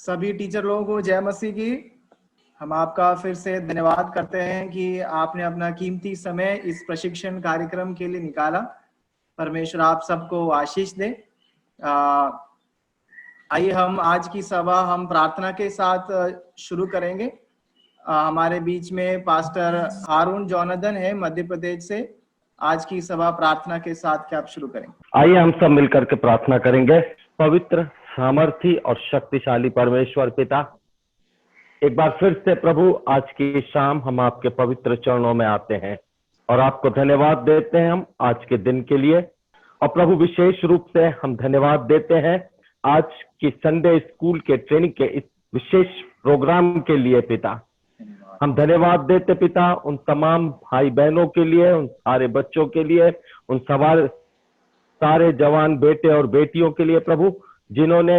सभी टीचर लोगों को जय मसीह की। हम आपका फिर से धन्यवाद करते हैं कि आपने अपना कीमती समय इस प्रशिक्षण कार्यक्रम के लिए निकाला। परमेश्वर आप सबको आशीष दे। आइए हम आज की सभा हम प्रार्थना के साथ शुरू करेंगे। हमारे बीच में पास्टर हारून जोनाथन है मध्य प्रदेश से। आज की सभा प्रार्थना के साथ क्या आप शुरू करेंगे? आइए हम सब मिलकर के प्रार्थना करेंगे। पवित्र, सामर्थी और शक्तिशाली परमेश्वर पिता, एक बार फिर से प्रभु आज की शाम हम आपके पवित्र चरणों में आते हैं और आपको धन्यवाद देते हैं हम आज के दिन के लिए। और प्रभु विशेष रूप से हम धन्यवाद देते हैं आज की संडे स्कूल के ट्रेनिंग के इस विशेष प्रोग्राम के लिए पिता। हम धन्यवाद देते पिता उन तमाम भाई बहनों के लिए, उन सारे बच्चों के लिए, उन सारे जवान बेटे और बेटियों के लिए प्रभु, जिन्होंने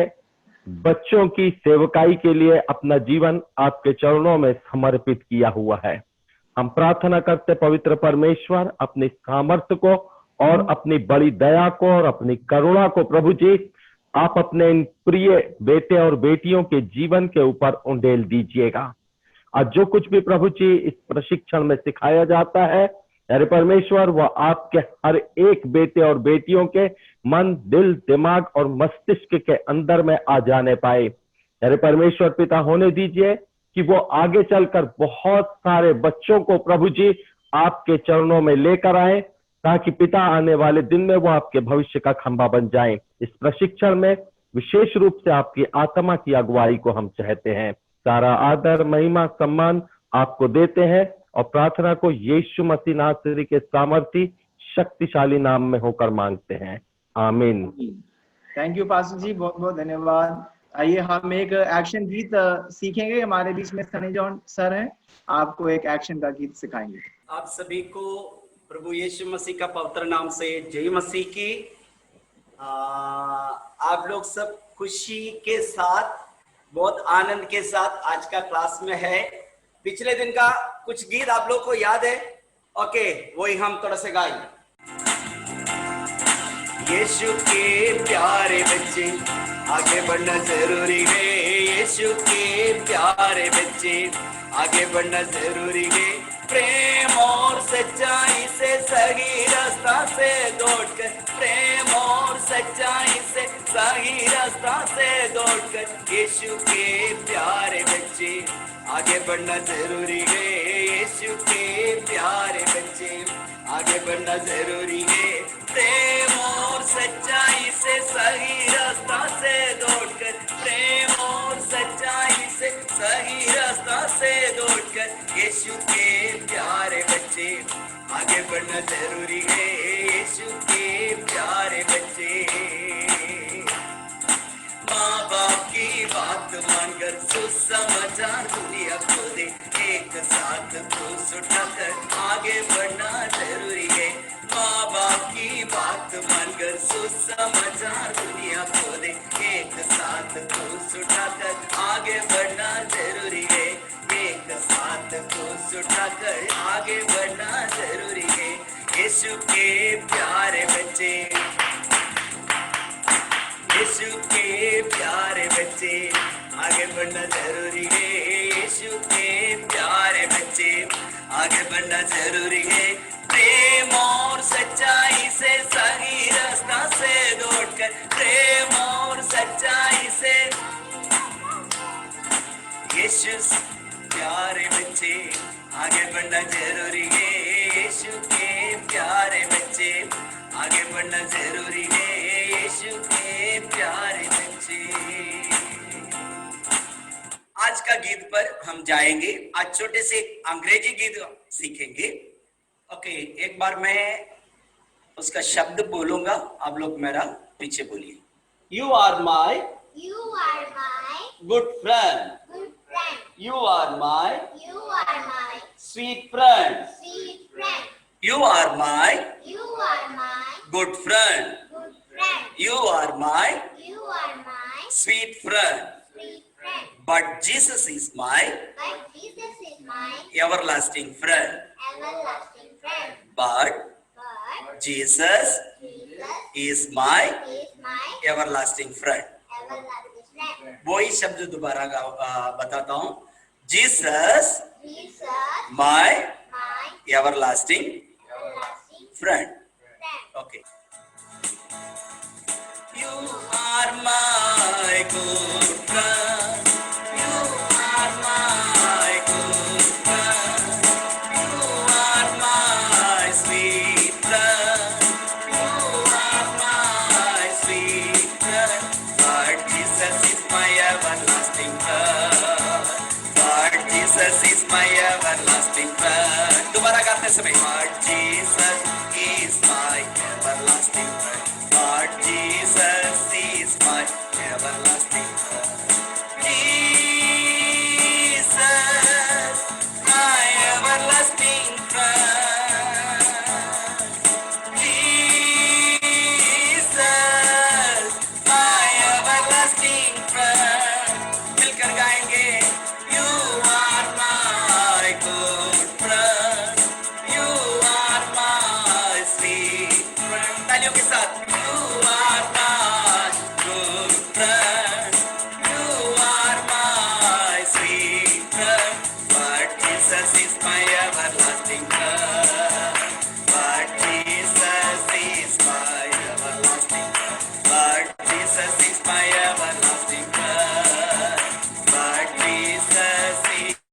बच्चों की सेवकाई के लिए अपना जीवन आपके चरणों में समर्पित किया हुआ है। हम प्रार्थना करते पवित्र परमेश्वर अपनी सामर्थ्य को और अपनी बड़ी दया को और अपनी करुणा को प्रभु जी आप अपने इन प्रिय बेटे और बेटियों के जीवन के ऊपर उंडेल दीजिएगा। आज जो कुछ भी प्रभु जी इस प्रशिक्षण में सिखाया जाता है अरे परमेश्वर, वह आपके हर एक बेटे और बेटियों के मन, दिल, दिमाग और मस्तिष्क के अंदर में आ जाने पाए। अरे परमेश्वर पिता, होने दीजिए कि वो आगे चलकर बहुत सारे बच्चों को प्रभु जी आपके चरणों में लेकर आए, ताकि पिता आने वाले दिन में वो आपके भविष्य का खंभा बन जाए। इस प्रशिक्षण में विशेष रूप से आपकी आत्मा की अगुवाई को हम चाहते हैं। सारा आदर, महिमा, सम्मान आपको देते हैं और प्रार्थना को यीशु मसीह नासरी के सामर्थी शक्तिशाली नाम में होकर मांगते हैं, आमीन। थैंक यू पास्टर जी, बहुत बहुत धन्यवाद। आइए हम एक एक्शन गीत सीखेंगे। हमारे बीच में सनी जॉन सर हैं, आपको एक एक्शन का गीत सिखाएंगे। आप सभी को प्रभु यीशु मसीह का पवित्र नाम से जय मसीह की। आप लोग सब खुशी के साथ, बहुत आनंद के साथ आज का क्लास में है। पिछले दिन का कुछ गीत आप लोग को याद है? ओके, वही हम थोड़ा से गाएंगे। यीशु के प्यारे बच्चे, आगे बढ़ना जरूरी है। यीशु के प्यारे बच्चे, आगे बढ़ना जरूरी है। प्रेम और सच्चाई से सही रास्ता से दौड़कर, प्रेम और सच्चाई से सही रास्ता से दौड़कर, यीशु के प्यारे बच्चे, आगे बढ़ना जरूरी है। यीशु के प्यारे बच्चे, आगे बढ़ना जरूरी है। प्रेम और सच्चाई से सही रास्ता से दौड़कर, प्रेम और सच्चाई से सही रास्ता से दौड़कर, यीशु के प्यारे बच्चे, आगे बढ़ना जरूरी है। यीशु के प्यारे बच्चे, माँ बाप की बात मानकर सुसमाचार दुनिया को दे, एक साथ क्रूस उठाकर आगे बढ़ना जरूरी है। माँ बाप की बात मानकर सुसमाचार दुनिया को दे, एक साथ क्रूस उठाकर आगे बढ़ना जरूरी है। एक साथ क्रूस उठाकर आगे बढ़ना जरूरी है। यीशु के प्यारे बच्चे, यीशु के प्यारे बच्चे, आगे बढ़ना जरूरी है। यीशु के प्यारे बच्चे, आगे बढ़ना जरूरी है। प्रेम और सच्चाई से सही रास्ता से दौड़कर, प्रेम और सच्चाई से, यीशु प्यारे बच्चे, आगे बढ़ना जरूरी है। यीशु के प्यारे बच्चे, आगे बढ़ना जरूरी है। यीशु के प्यारे बच्चे। आज का गीत पर हम जाएंगे। आज छोटे से अंग्रेजी गीत सीखेंगे। ओके, एक बार मैं उसका शब्द बोलूंगा, आप लोग मेरा पीछे बोलिए। You are my good friend, you are my sweet friend, you are my good friend, you are my sweet friend, but Jesus is my everlasting friend, but Jesus is my everlasting friend. वही शब्द दोबारा बताता हूं। Jesus my everlasting friend. Okay. You are my good friend. You are my good friend. You are my sweet friend. You are my sweet friend. Lord Jesus is my everlasting friend. Lord Jesus is my everlasting friend. दोबारा गाते समय Lord Jesus is my everlasting friend. Lord Jesus is my everlasting friend. Jesus, my everlasting friend. Jesus, my everlasting friend. मिलकर गाएंगे। You are my good friend. You are my sweet friend. तालियों के साथ। You are my good friend. You are my sweet friend. But Jesus is my everlasting friend. But Jesus is my everlasting friend. But Jesus is my everlasting friend. But Jesus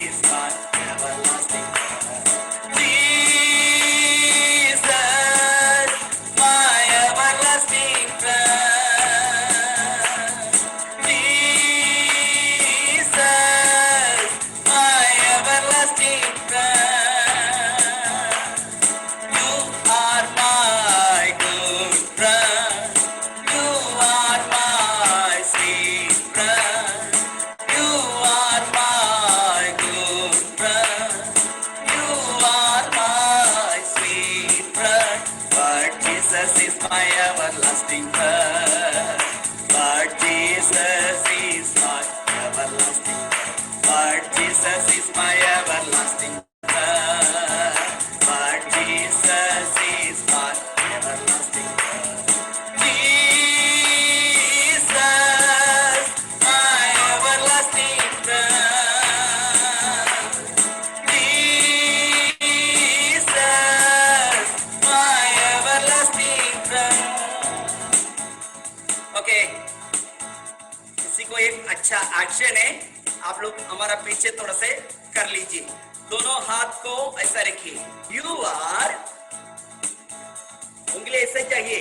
is my everlasting friend. Jesus, my everlasting friend. Jesus, my everlasting friend. You are my good friend. You are my sweet friend. You are my good friend. You are my sweet friend. But Jesus is my everlasting friend. But Jesus is my everlasting friend. But Jesus is my everlasting friend. But Jesus is my everlasting friend. Jesus, my everlasting friend. Jesus, my everlasting friend. Okay, इसी को एक अच्छा action है। आप लोग हमारा पीछे थोड़ा से कर लीजिए। दोनों हाथ को ऐसा रखिए। You are, उंगली ऐसे चाहिए।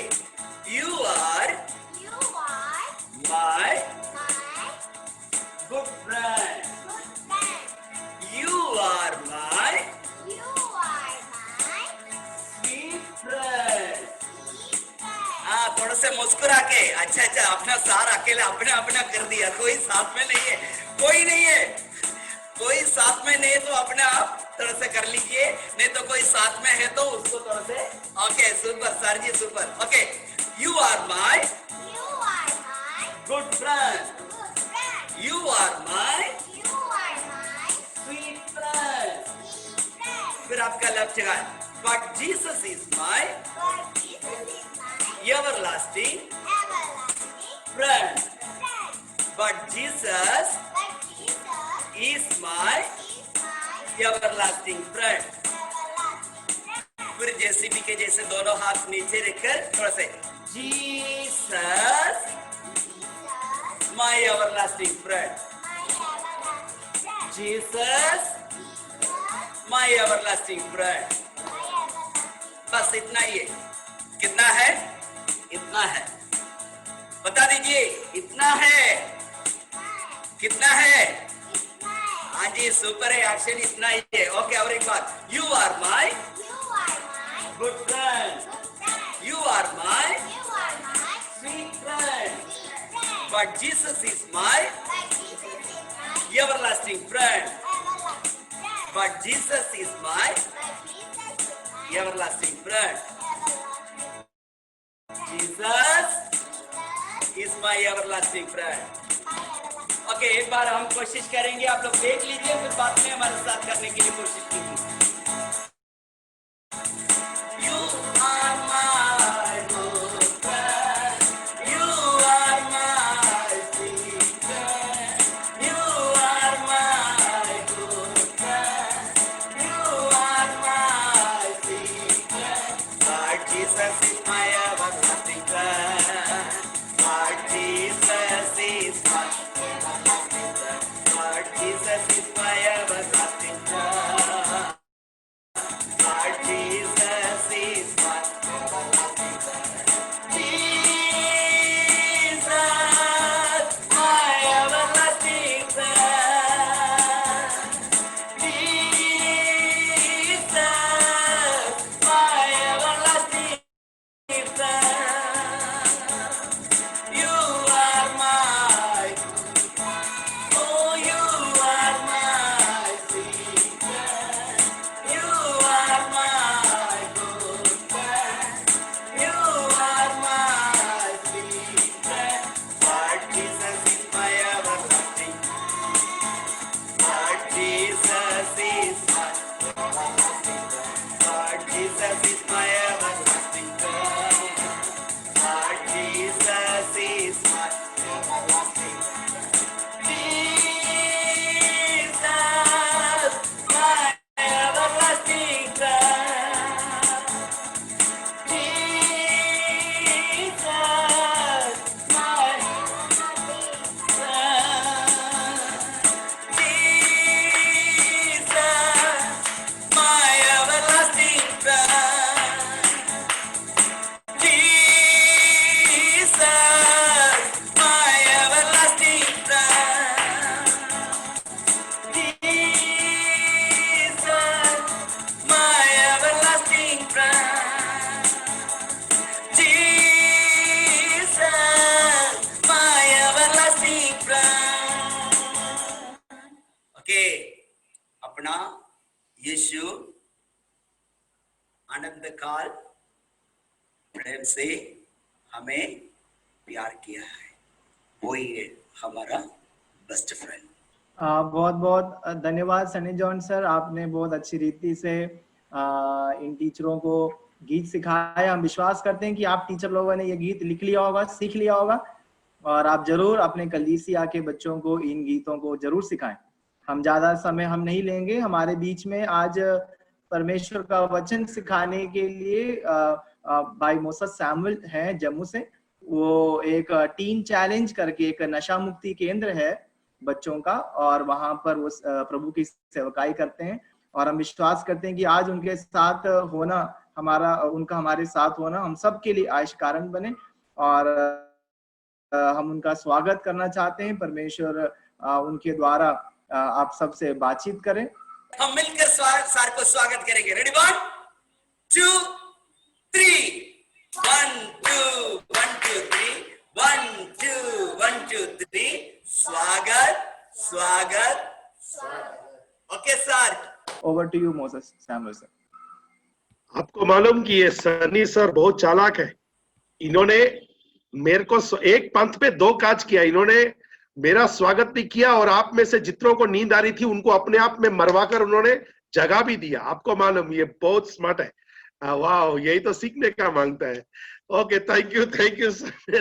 You are my good friend. You are my sweet friend. हाँ, थोड़ा से मुस्कुरा के। अच्छा अच्छा, अपना सार अकेले अपने अपना कर दिया। कोई साथ में नहीं है, कोई नहीं है। कोई साथ में नहीं है तो अपने आप थोड़ा से कर लीजिए। नहीं तो कोई साथ में है तो उसको थोड़ा से। Okay, super sir ji, super. Okay, you are my good friend. You are my sweet friend. फिर आपका left hand. But Jesus is my everlasting friend. But Jesus is my everlasting friend. फिर जेसीबी के जैसे दोनों हाथ नीचे रखकर थोड़ा से Jesus, my everlasting friend. Jesus, my everlasting friend. बस इतना ही है. कितना है? इतना है. बता दीजिए, इतना है. कितना है? हाँ जी, सुपर है. एक्शन इतना ही है. ओके, और एक बात. You are my good friend. You are my sweet friend. But Jesus is my everlasting friend. But Jesus is my everlasting friend. Jesus is my everlasting friend. Okay, एक बार हम कोशिश करेंगे. आप लोग देख लीजिए, फिर बाद में हमारे साथ करने के लिए कोशिश कीजिए. You are my good friend. You are my sweet friend. अपना यीशु अनंत काल प्रेम से हमें प्यार किया है, वही है हमारा बेस्ट फ्रेंड। बहुत बहुत धन्यवाद सनी जॉन सर, आपने बहुत अच्छी रीति से इन टीचरों को गीत सिखाया। हम विश्वास करते हैं कि आप टीचर लोगों ने ये गीत लिख लिया होगा, सीख लिया होगा, और आप जरूर अपने कलीसिया के बच्चों को इन गीतों को जरूर सिखाएं। हम ज्यादा समय हम नहीं लेंगे। हमारे बीच में आज परमेश्वर का वचन सिखाने के लिए भाई मोसेस सैमुअल हैं जम्मू से। वो एक टीन चैलेंज करके एक नशा मुक्ति केंद्र है बच्चों का, और वहां पर वो प्रभु की सेवकाई करते हैं। और हम विश्वास करते हैं कि आज उनके साथ होना, उनका हमारे साथ होना हम सब के लिए आयश कारण बने, और हम उनका स्वागत करना चाहते हैं। परमेश्वर उनके द्वारा आप सबसे बातचीत करें। हम मिलकर सर को स्वागत करेंगे। रेडी, 1 2 3, 1 2 1 2 3, 1 2 1 2 3, स्वागत स्वागत स्वागत। Okay sir, over to you Moses Samuel sir. आपको मालूम कि ये सनी सर बहुत चालाक है। इन्होंने मेरे को एक पंथ पे 2 काज किया। इन्होंने मेरा स्वागत भी किया, और आप में से जितनों को नींद आ रही थी उनको अपने आप में मरवाकर उन्होंने जगा भी दिया। आपको मालूम, ये बहुत स्मार्ट है। वाह, यही तो सीखने का मांगता है। Okay, thank you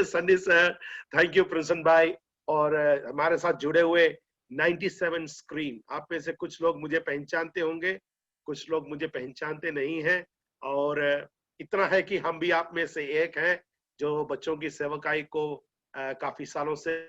Sunny sir, thank you प्रिंसन भाई। और हमारे साथ जुड़े हुए 97 स्क्रीन, आप में से कुछ लोग मुझे पहचानते होंगे, कुछ लोग मुझे पहचानते नहीं हैं। और इतना है कि हम भी आप में से एक हैं जो बच्चों की सेवकाई को काफी सालों से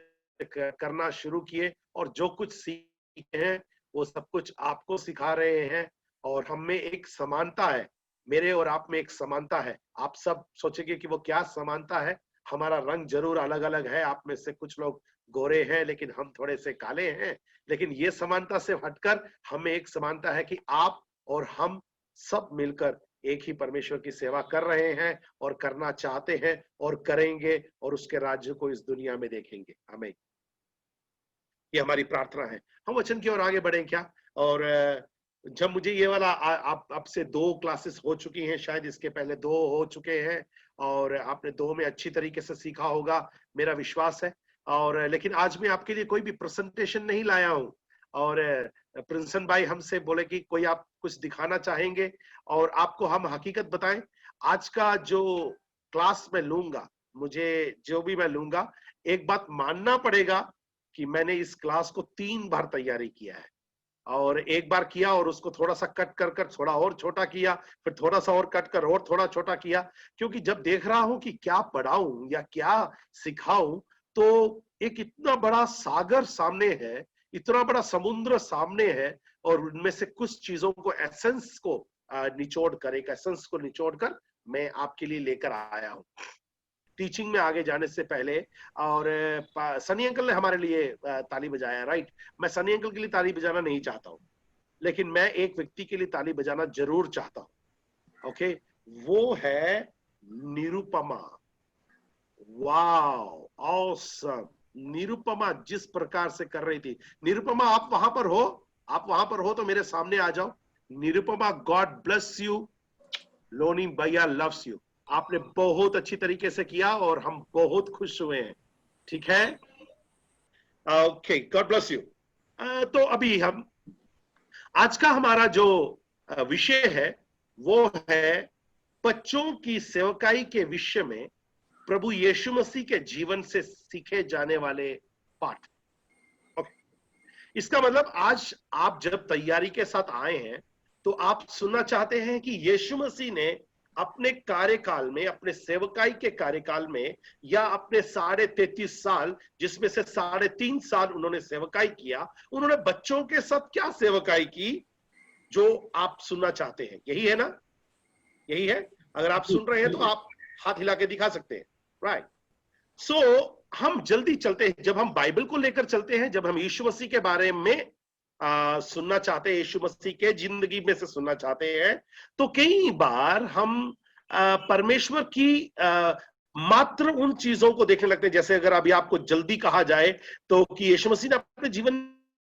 करना शुरू किए, और जो कुछ सीखे हैं वो सब कुछ आपको सिखा रहे हैं। और हम में एक समानता है, मेरे और आप में एक समानता है। आप सब सोचेंगे कि वो क्या समानता है। हमारा रंग जरूर अलग अलग है, आप में से कुछ लोग गोरे हैं लेकिन हम थोड़े से काले हैं, लेकिन ये समानता से हटकर हमें एक समानता है कि आप और हम सब मिलकर एक ही परमेश्वर की सेवा कर रहे हैं और करना चाहते हैं और करेंगे, और उसके राज्य को इस दुनिया में देखेंगे। हमें ये हमारी प्रार्थना है। हम वचन की ओर आगे बढ़ें क्या? और जब मुझे ये वाला आप से 2 क्लासेस हो चुकी हैं, शायद इसके पहले 2 हो चुके हैं, और आपने 2 में अच्छी तरीके से सीखा होगा, मेरा विश्वास है। और लेकिन आज मैं आपके लिए कोई भी प्रेजेंटेशन नहीं लाया हूँ। और प्रिंसन भाई हमसे बोले कि कोई आप कुछ दिखाना चाहेंगे और आपको हम हकीकत बताएं। आज का जो क्लास मैं लूंगा, मुझे जो भी मैं लूंगा, एक बात मानना पड़ेगा कि मैंने इस क्लास को 3 बार तैयारी किया है, और एक बार किया और उसको थोड़ा सा कट कर थोड़ा और छोटा किया, फिर थोड़ा सा और कट कर और थोड़ा छोटा किया, क्योंकि जब देख रहा हूं कि क्या पढ़ाऊं या क्या सिखाऊं, तो एक इतना बड़ा सागर सामने है, इतना बड़ा समुद्र सामने है, और उनमें से कुछ चीजों को एसेंस को निचोड़ कर मैं आपके लिए लेकर आया हूं। टीचिंग में आगे जाने से पहले, और सनी अंकल ने हमारे लिए ताली बजाया, राइट? मैं सनी अंकल के लिए ताली बजाना नहीं चाहता हूं, लेकिन मैं एक व्यक्ति के लिए ताली बजाना जरूर चाहता हूं। ओके, वो है निरुपमा। Wow, awesome! निरुपमा जिस प्रकार से कर रही थी। निरुपमा, आप वहां पर हो तो मेरे सामने आ जाओ। Nirupama, God bless you. Loni भैया लव्स यू। आपने बहुत अच्छी तरीके से किया और हम बहुत खुश हुए हैं। ठीक है, ओके, गॉड ब्लेस यू। तो अभी हम आज का हमारा जो विषय है वो है बच्चों की सेवकाई के विषय में प्रभु यीशु मसीह के जीवन से सीखे जाने वाले पाठ। इसका मतलब आज आप जब तैयारी के साथ आए हैं तो आप सुनना चाहते हैं कि यीशु मसीह ने अपने कार्यकाल में, अपने सेवकाई के कार्यकाल में, या अपने 33.5 साल, जिसमें से 3.5 साल उन्होंने सेवकाई किया, उन्होंने बच्चों के साथ क्या सेवकाई की, जो आप सुनना चाहते हैं। यही है ना? यही है। अगर आप सुन रहे हैं तो आप हाथ हिला के दिखा सकते हैं, राइट? सो हम जल्दी चलते हैं। जब हम बाइबल को लेकर चलते हैं, जब हम यीशु मसीह के बारे में सुनना चाहते हैं, यीशु मसीह के जिंदगी में से सुनना चाहते हैं, तो कई बार हम परमेश्वर की मात्र उन चीजों को देखने लगते हैं। जैसे अगर अभी आपको जल्दी कहा जाए तो कि यीशु मसीह ने अपने जीवन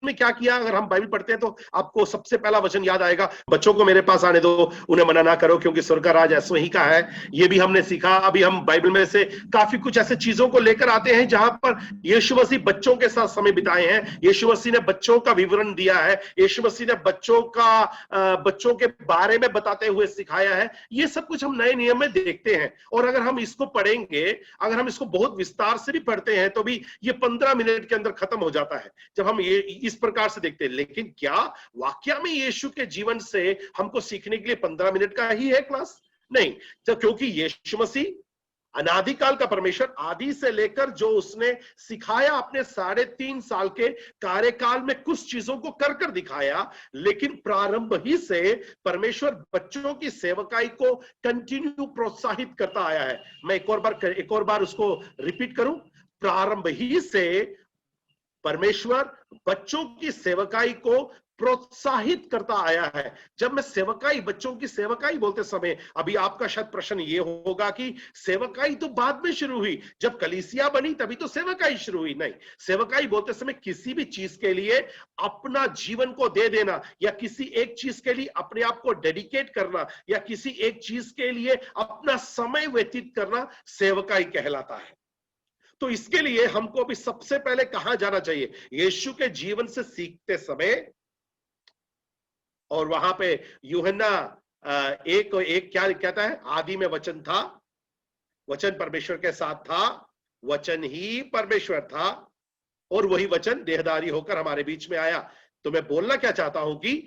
में क्या किया? अगर हम बाइबल पढ़ते हैं तो आपको सबसे पहला वचन याद आएगा, बच्चों को मेरे पास आने दो, उन्हें मना ना करो क्योंकि स्वर्ग का राज ऐसो ही का है। ये भी हमने सीखा। अभी हम बाइबल में से काफी कुछ ऐसे चीजों को लेकर आते हैं जहां पर यीशु मसीह बच्चों के साथ समय बिताए हैं। यीशु मसीह ने बच्चों का विवरण दिया है। यीशु मसीह ने बच्चों के बारे में बताते हुए सिखाया है। ये सब कुछ हम नए नियम में देखते हैं। और अगर हम इसको पढ़ेंगे, अगर हम इसको बहुत विस्तार से भी पढ़ते हैं तो भी ये 15 मिनट के अंदर खत्म हो जाता है जब हम ये इस प्रकार से देखते हैं। लेकिन क्या वाकया में यीशु के जीवन से हमको सीखने के लिए 15 मिनट का ही है क्लास? नहीं, क्योंकि यीशु मसीह अनादिकाल का परमेश्वर, आदि से लेकर जो उसने सिखाया अपने 3.5 साल के कार्यकाल में कुछ चीजों को कर कर दिखाया। लेकिन प्रारंभ ही से परमेश्वर बच्चों की सेवकाई को कंटिन्यू प्रोत्साहित करता आया है। मैं एक और बार उसको रिपीट करूं, प्रारंभ ही से परमेश्वर बच्चों की सेवकाई को प्रोत्साहित करता आया है। जब मैं सेवकाई, बच्चों की सेवकाई बोलते समय अभी आपका शायद प्रश्न ये होगा कि सेवकाई तो बाद में शुरू हुई, जब कलीसिया बनी तभी तो सेवकाई शुरू हुई। नहीं, सेवकाई बोलते समय किसी भी चीज के लिए अपना जीवन को दे देना, या किसी एक चीज के लिए अपने आप को डेडिकेट करना, या किसी एक चीज के लिए अपना समय व्यतीत करना सेवकाई कहलाता है। तो इसके लिए हमको अभी सबसे पहले कहां जाना चाहिए? यीशु के जीवन से सीखते समय, और वहां पे यूहन्ना एक क्या कहता है? आदि में वचन था, वचन परमेश्वर के साथ था, वचन ही परमेश्वर था, और वही वचन देहधारी होकर हमारे बीच में आया। तो मैं बोलना क्या चाहता हूं कि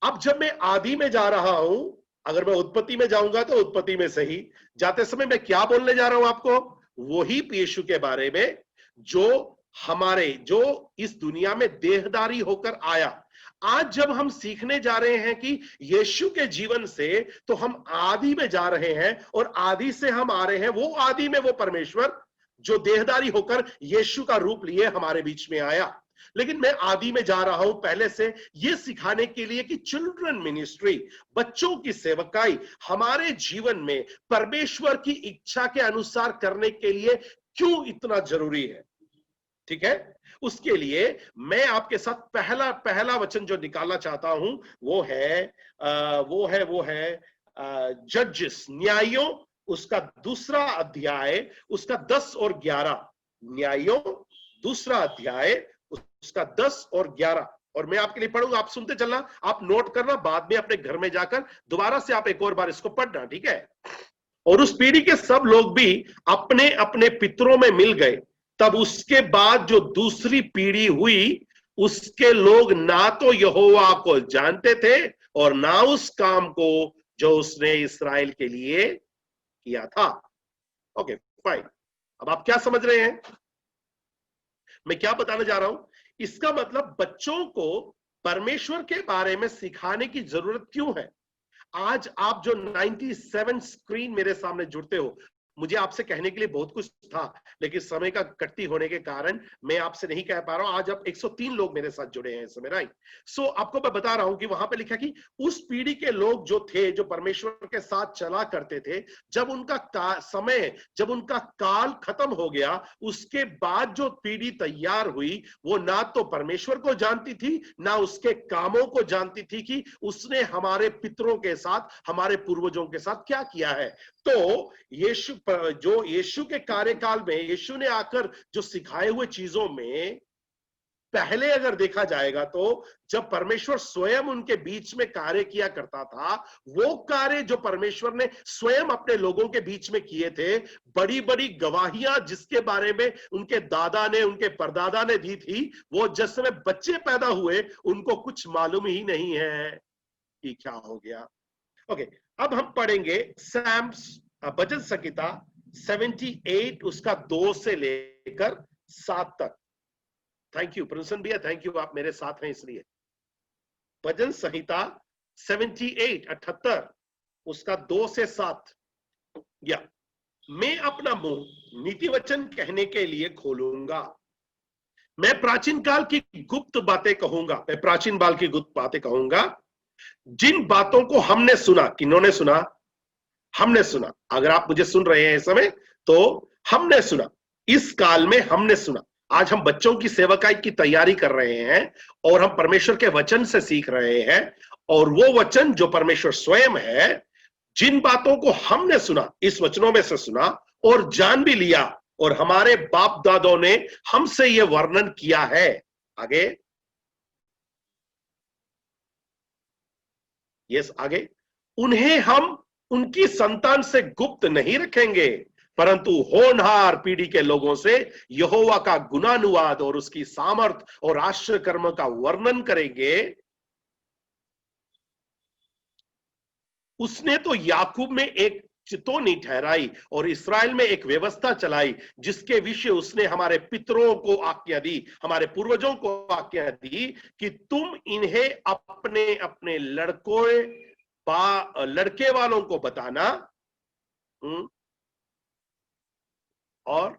अब जब मैं आदि में जा रहा हूं, अगर मैं उत्पत्ति में जाऊंगा तो उत्पत्ति में सही जाते समय मैं क्या बोलने जा रहा हूं आपको? वही यीशु के बारे में जो इस दुनिया में देहधारी होकर आया। आज जब हम सीखने जा रहे हैं कि यीशु के जीवन से, तो हम आदि में जा रहे हैं, और आदि से हम आ रहे हैं वो आदि में वो परमेश्वर जो देहधारी होकर यीशु का रूप लिए हमारे बीच में आया। लेकिन मैं आदि में जा रहा हूं पहले से ये सिखाने के लिए कि चिल्ड्रन मिनिस्ट्री, बच्चों की सेवकाई हमारे जीवन में परमेश्वर की इच्छा के अनुसार करने के लिए क्यों इतना जरूरी है। ठीक है, उसके लिए मैं आपके साथ पहला वचन जो निकालना चाहता हूं वो है जजेस, न्यायों, उसका 2 अध्याय, उसका 10 और 11। न्यायों 2 अध्याय, उसका 10 और 11। और मैं आपके लिए पढ़ूंगा, आप सुनते चलना, आप नोट करना, बाद में अपने घर में जाकर दोबारा से आप एक और बार इसको पढ़ना। ठीक है। और उस पीढ़ी के सब लोग भी अपने अपने पितरों में मिल गए। तब उसके बाद जो दूसरी पीढ़ी हुई, उसके लोग ना तो यहोवा को जानते थे और ना उस काम को जो उसने इस्राएल के लिए किया था। Okay fine. अब आप क्या समझ रहे हैं मैं क्या बताने जा रहा हूं? इसका मतलब बच्चों को परमेश्वर के बारे में सिखाने की जरूरत क्यों है? आज आप जो 97 स्क्रीन मेरे सामने जुड़ते हो, मुझे आपसे कहने के लिए बहुत कुछ था, लेकिन समय का कटती होने के कारण मैं आपसे नहीं कह पा रहा हूं। आज आप 103 लोग मेरे साथ जुड़े हैं इस समय, राइट? सो आपको मैं बता रहा हूं कि वहां पे लिखा कि उस पीढ़ी के लोग जो थे, जो परमेश्वर के साथ चला करते थे, जब उनका समय, जब उनका काल खत्म हो गया, उसके बाद जो पीढ़ी तैयार हुई, वो ना तो परमेश्वर को जानती थी, ना उसके कामों को जानती थी कि उसने हमारे पितरों के साथ, हमारे पूर्वजों के साथ क्या किया है। तो यीशु के कार्यकाल में, यीशु ने आकर जो सिखाए हुए चीजों में, पहले अगर देखा जाएगा तो जब परमेश्वर स्वयं उनके बीच में कार्य किया करता था, वो कार्य जो परमेश्वर ने स्वयं अपने लोगों के बीच में किए थे, बड़ी बड़ी गवाहियां जिसके बारे में उनके दादा ने, उनके परदादा ने दी थी, वो जिस समय बच्चे पैदा हुए उनको कुछ मालूम ही नहीं है कि क्या हो गया। ओके, अब हम पढ़ेंगे भजन संहिता 78, उसका 2 से लेकर 7 तक। थैंक यू प्रसन्न भैया, थैंक यू, आप मेरे साथ हैं इसलिए। भजन संहिता 78 उसका 2 से 7। या मैं अपना मुंह नीति वचन कहने के लिए खोलूंगा, मैं प्राचीन काल की गुप्त बातें कहूंगा, मैं प्राचीन काल की गुप्त बातें कहूंगा, जिन बातों को हमने सुना। किन्होंने सुना? हमने सुना। अगर आप मुझे सुन रहे हैं इस समय, तो हमने सुना, इस काल में हमने सुना। आज हम बच्चों की सेवकाई की तैयारी कर रहे हैं और हम परमेश्वर के वचन से सीख रहे हैं, और वो वचन जो परमेश्वर स्वयं है, जिन बातों को हमने सुना, इस वचनों में से सुना और जान भी लिया, और हमारे बाप दादों ने हमसे यह वर्णन किया है। आगे, यस, आगे, उन्हें हम उनकी संतान से गुप्त नहीं रखेंगे, परंतु होनहार पीढ़ी के लोगों से यहोवा का गुणानुवाद और उसकी सामर्थ और आश्चर्य कर्म का वर्णन करेंगे। उसने तो याकूब में एक चितौनी ठहराई और इस्राएल में एक व्यवस्था चलाई, जिसके विषय उसने हमारे पितरों को आज्ञा दी, हमारे पूर्वजों को आज्ञा दी कि तुम इन्हें अपने अपने लड़के वालों को बताना, और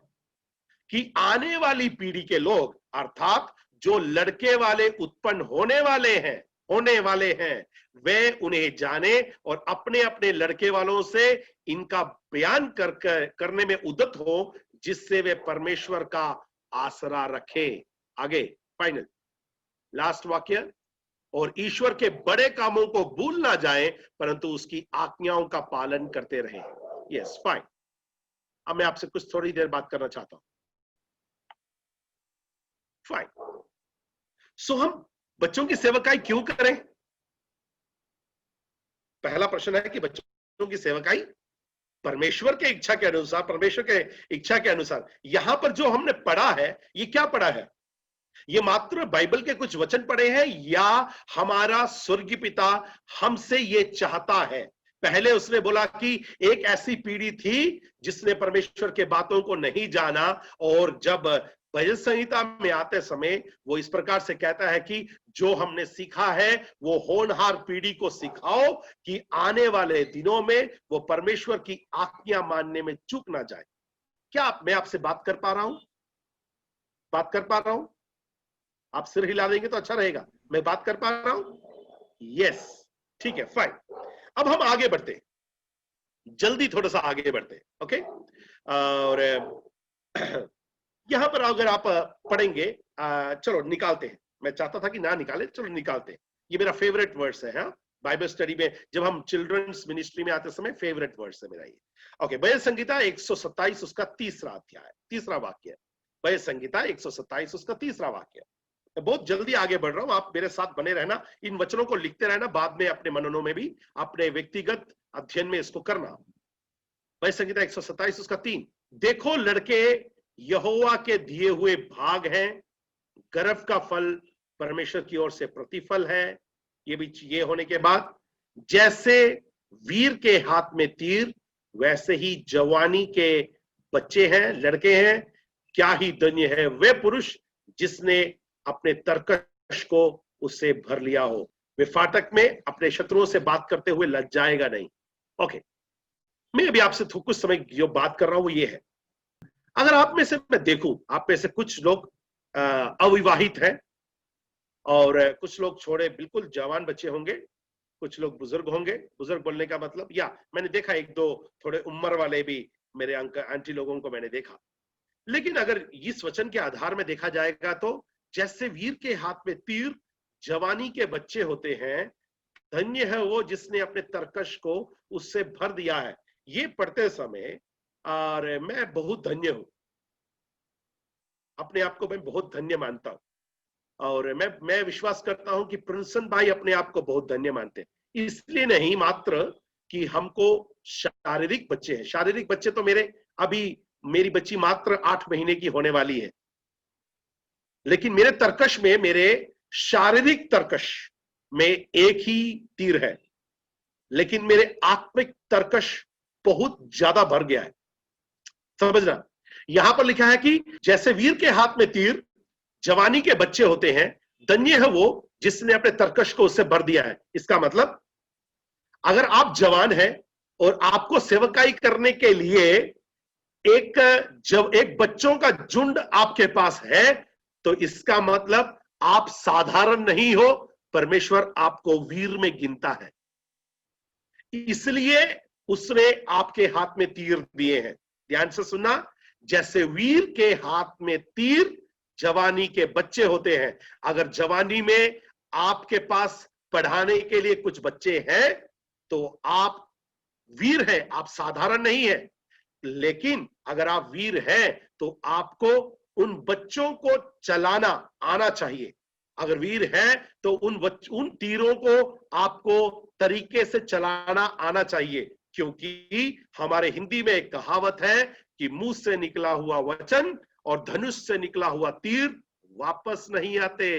कि आने वाली पीढ़ी के लोग, अर्थात जो लड़के वाले उत्पन्न होने वाले हैं, वे उन्हें जाने और अपने अपने लड़के वालों से इनका बयान करने में उद्यत हो, जिससे वे परमेश्वर का आसरा रखे। आगे, फाइनल लास्ट वाक्य, और ईश्वर के बड़े कामों को भूल ना जाए, परंतु उसकी आज्ञाओं का पालन करते रहे। Yes, fine. अब मैं आपसे कुछ थोड़ी देर बात करना चाहता हूं। फाइन। सो हम बच्चों की सेवकाई क्यों करें? पहला प्रश्न है कि बच्चों की सेवकाई परमेश्वर के इच्छा के अनुसार, परमेश्वर के इच्छा के अनुसार। यहां पर जो हमने पढ़ा है, ये क्या पढ़ा है? ये मात्र बाइबल के कुछ वचन पढ़े हैं, या हमारा स्वर्गीय पिता हमसे ये चाहता है? पहले उसने बोला कि एक ऐसी पीढ़ी थी जिसने परमेश्वर के बातों को नहीं जाना, और जब भजन संहिता में आते समय वो इस प्रकार से कहता है कि जो हमने सीखा है वो होनहार पीढ़ी को सिखाओ, कि आने वाले दिनों में वो परमेश्वर की आज्ञा मानने में चूक ना जाए। क्या मैं आपसे बात कर पा रहा हूं? बात कर पा रहा हूं? आप सिर हिला देंगे तो अच्छा रहेगा। मैं बात कर पा रहा हूं? यस, ठीक है, फाइन। अब हम आगे बढ़ते हैं, जल्दी थोड़ा सा आगे बढ़ते हैं। ओके, और यहां पर अगर आप पढ़ेंगे, चलो निकालते हैं। मैं चाहता था कि ना निकाले, चलो निकालते हैं। ये मेरा फेवरेट वर्स है, हाँ, बाइबल स्टडी में जब हम चिल्ड्रंस मिनिस्ट्री में आते समय फेवरेट वर्स है मेरा ये। ओके, भजन संहिता 127 उसका तीसरा अध्याय, तीसरा वाक्य। भजन संहिता 127 उसका तीसरा वाक्य। बहुत जल्दी आगे बढ़ रहा हूं, आप मेरे साथ बने रहना, इन वचनों को लिखते रहना, बाद में अपने मननों में भी, अपने व्यक्तिगत अध्ययन में इसको करना। भजन संहिता 127 उसका 3, देखो लड़के यहोवा के दिए हुए भाग हैं, गर्भ का फल परमेश्वर की ओर से प्रतिफल है। ये भी ये होने के बाद, जैसे वीर के हाथ में तीर, वैसे ही जवानी के बच्चे हैं, लड़के हैं। क्या ही धन्य है वे पुरुष जिसने अपने तरकश को उससे भर लिया हो। वे फाटक में अपने शत्रुओं से बात करते हुए लज्जाएगा नहीं। ओके, मैं अभी आपसे कुछ समय जो बात कर रहा हूं वो ये है, अगर आप में से मैं देखूं, आप में से कुछ लोग अविवाहित हैं, और कुछ लोग छोड़े बिल्कुल जवान बच्चे होंगे, कुछ लोग बुजुर्ग होंगे। बुजुर्ग बोलने का मतलब, या मैंने देखा एक दो थोड़े उम्र वाले भी मेरे अंकल आंटी लोगों को मैंने देखा। लेकिन अगर इस वचन के आधार में देखा जाएगा तो, जैसे वीर के हाथ में तीर जवानी के बच्चे होते हैं, धन्य है वो जिसने अपने तरकश को उससे भर दिया है। ये पढ़ते समय और मैं बहुत धन्य हूं, अपने आप को मैं बहुत धन्य मानता हूं, और मैं विश्वास करता हूं कि प्रिंसन भाई अपने आप को बहुत धन्य मानते हैं। इसलिए नहीं मात्र कि हमको शारीरिक बच्चे हैं, शारीरिक बच्चे तो मेरी बच्ची मात्र 8 महीने की होने वाली है, लेकिन मेरे तरकश में, मेरे शारीरिक तरकश में एक ही तीर है, लेकिन मेरे आत्मिक तरकश बहुत ज्यादा भर गया है। समझना, यहां पर लिखा है कि जैसे वीर के हाथ में तीर जवानी के बच्चे होते हैं, धन्य है वो जिसने अपने तरकश को उससे भर दिया है। इसका मतलब, अगर आप जवान हैं और आपको सेवकाई करने के लिए एक बच्चों का झुंड आपके पास है, तो इसका मतलब आप साधारण नहीं हो, परमेश्वर आपको वीर में गिनता है। इसलिए उसने आपके हाथ में तीर दिए हैं। ध्यान से सुनना, जैसे वीर के हाथ में तीर जवानी के बच्चे होते हैं। अगर जवानी में आपके पास पढ़ाने के लिए कुछ बच्चे हैं तो आप वीर हैं, आप साधारण नहीं है। लेकिन अगर आप वीर हैं तो आपको उन बच्चों को चलाना आना चाहिए। अगर वीर है तो उन तीरों को आपको तरीके से चलाना आना चाहिए, क्योंकि हमारे हिंदी में एक कहावत है कि मुंह से निकला हुआ वचन और धनुष से निकला हुआ तीर वापस नहीं आते।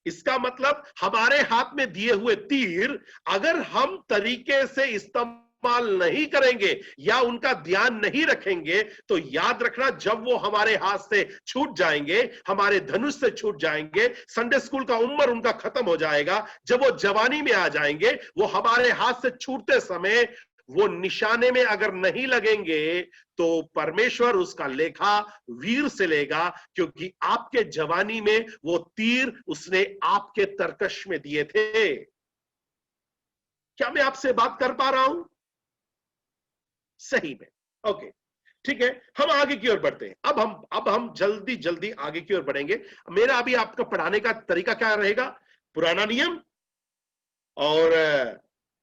इसका मतलब हमारे हाथ में दिए हुए तीर अगर हम तरीके से इस्तेमाल नहीं करेंगे या उनका ध्यान नहीं रखेंगे तो याद रखना, जब वो हमारे हाथ से छूट जाएंगे, हमारे धनुष से छूट जाएंगे, संडे स्कूल का उम्र उनका खत्म हो जाएगा, जब वो जवानी में आ जाएंगे, वो हमारे हाथ से छूटते समय वो निशाने में अगर नहीं लगेंगे तो परमेश्वर उसका लेखा वीर से लेगा, क्योंकि आपके जवानी में वो तीर उसने आपके तरकश में दिए थे। क्या मैं आपसे बात कर पा रहा हूं? सही में। ओके, ठीक है, हम आगे की ओर बढ़ते हैं। अब हम जल्दी जल्दी आगे की ओर बढ़ेंगे। मेरा अभी आपका पढ़ाने का तरीका क्या रहेगा? पुराना नियम और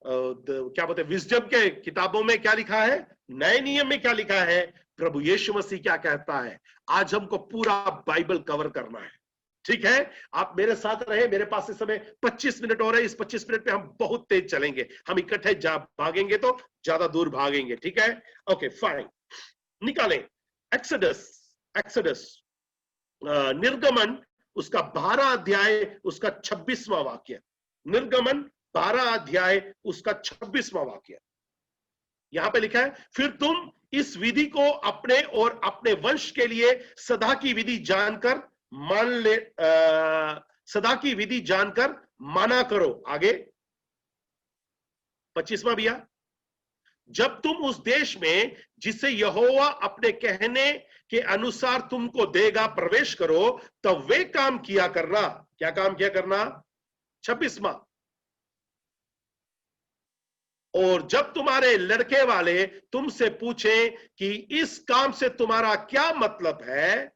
क्या बोलते हैं, विजडम के किताबों में क्या लिखा है, नए नियम में क्या लिखा है, प्रभु यीशु मसीह क्या कहता है। आज हमको पूरा बाइबल कवर करना है, ठीक है? आप मेरे साथ रहे। मेरे पास इस समय 25 मिनट हो रहे हैं। इस 25 मिनट में हम बहुत तेज चलेंगे। हम इकट्ठे भागेंगे तो ज्यादा दूर भागेंगे, ठीक है? ओके फाइन, निकालें एक्सोडस निर्गमन उसका 12 अध्याय उसका 26वां वाक्य। निर्गमन 12 अध्याय उसका 26वां वाक्य। यहां पे लिखा है, फिर तुम इस विधि को अपने और अपने वंश के लिए सदा की विधि जानकर सदा की विधि जानकर माना करो। आगे 25वां भैया, जब तुम उस देश में जिसे यहोवा अपने कहने के अनुसार तुमको देगा प्रवेश करो, तब वे काम किया करना। क्या काम किया करना? 26वां, और जब तुम्हारे लड़के वाले तुमसे पूछें कि इस काम से तुम्हारा क्या मतलब है,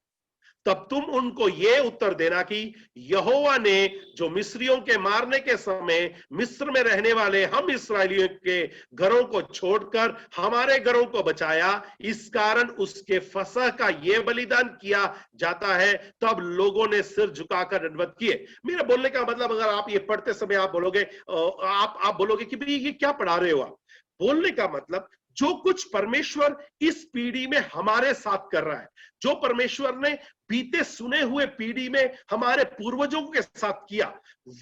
तब तुम उनको ये उत्तर देना कि यहोवा ने जो मिस्रियों के मारने के समय मिस्र में रहने वाले हम इस्राएलियों के घरों को छोड़कर हमारे घरों को बचाया, इस कारण उसके फसह का ये बलिदान किया जाता है। तब लोगों ने सिर झुकाकर दंडवत किए। मेरा बोलने का मतलब, अगर आप ये पढ़ते समय आप बोलोगे कि भाई ये क्या पढ़ा रहे हो आप, बोलने का मतलब जो कुछ परमेश्वर इस पीढ़ी में हमारे साथ कर रहा है, जो परमेश्वर ने बीते सुने हुए पीढ़ी में हमारे पूर्वजों के साथ किया,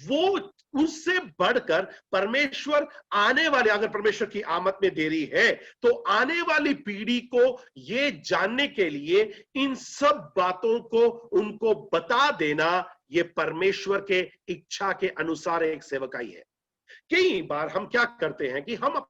वो उससे बढ़कर परमेश्वर आने वाले, अगर परमेश्वर की आमद में देरी है तो आने वाली पीढ़ी को ये जानने के लिए इन सब बातों को उनको बता देना, ये परमेश्वर के इच्छा के अनुसार एक सेवकाई है। कई बार हम क्या करते हैं कि हम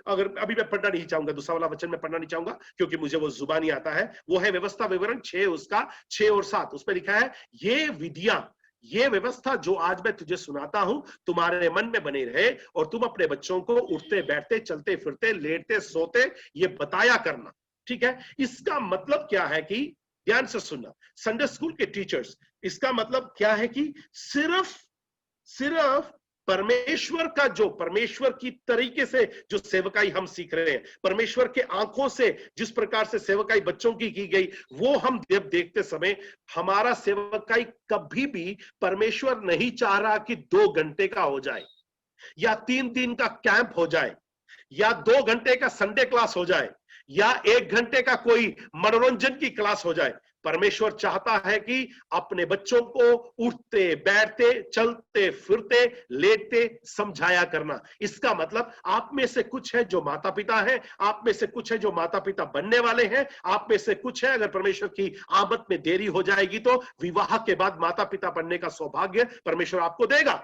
अगर अभी मैं पढ़ना नहीं चाहूंगा, दूसरा वाला वचन में पढ़ना नहीं चाहूंगा क्योंकि मुझे वो जुबानी आता है। वो है व्यवस्था विवरण 6 उसका 6 और 7। उसमें लिखा है, ये विधियां, ये व्यवस्था जो आज मैं तुझे सुनाता हूं तुम्हारे मन में बने रहे और तुम अपने बच्चों को उठते बैठते चलते फिरते लेटते सोते ये बताया करना, ठीक है? इसका मतलब क्या है कि ध्यान से सुनना संडे स्कूल के टीचर्स, इसका मतलब क्या है कि सिर्फ परमेश्वर का, जो परमेश्वर की तरीके से जो सेवकाई हम सीख रहे हैं, परमेश्वर के आंखों से जिस प्रकार से सेवकाई बच्चों की गई, वो हम जब देखते समय हमारा सेवकाई कभी भी परमेश्वर नहीं चाह रहा कि 2 घंटे का हो जाए या 3 दिन का कैंप हो जाए या 2 घंटे का संडे क्लास हो जाए या 1 घंटे का कोई मनोरंजन की क्लास हो जाए। परमेश्वर चाहता है कि अपने बच्चों को उठते बैठते चलते फिरते लेटते समझाया करना। इसका मतलब आप में से कुछ है जो माता पिता है, आप में से कुछ है जो माता पिता बनने वाले हैं, आप में से कुछ है अगर परमेश्वर की आमद में देरी हो जाएगी तो विवाह के बाद माता पिता बनने का सौभाग्य परमेश्वर आपको देगा।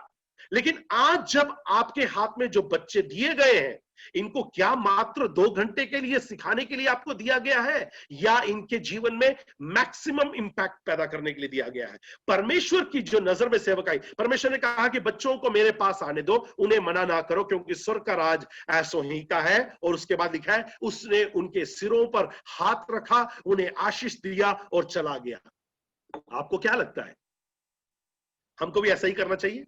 लेकिन आज जब आपके हाथ में जो बच्चे दिए गए हैं, इनको क्या मात्र 2 घंटे के लिए सिखाने के लिए आपको दिया गया है या इनके जीवन में मैक्सिमम इंपैक्ट पैदा करने के लिए दिया गया है? परमेश्वर की जो नजर में सेवकाई, परमेश्वर ने कहा कि बच्चों को मेरे पास आने दो, उन्हें मना ना करो क्योंकि स्वर्ग का राज ऐसो ही का है। और उसके बाद लिखा है, उसने उनके सिरों पर हाथ रखा, उन्हें आशीष दिया और चला गया। आपको क्या लगता है, हमको भी ऐसा ही करना चाहिए?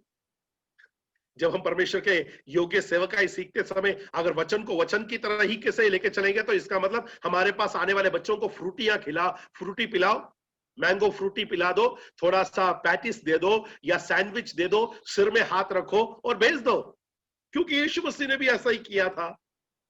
जब हम परमेश्वर के योग्य सेवकाई सीखते समय अगर वचन को वचन की तरह ही कैसे लेके चलेंगे, तो इसका मतलब हमारे पास आने वाले बच्चों को फ्रूटी पिलाओ, मैंगो फ्रूटी पिला दो, थोड़ा सा पैटिस दे दो या सैंडविच दे दो, सिर में हाथ रखो और भेज दो, क्योंकि यीशु मसीह ने भी ऐसा ही किया था।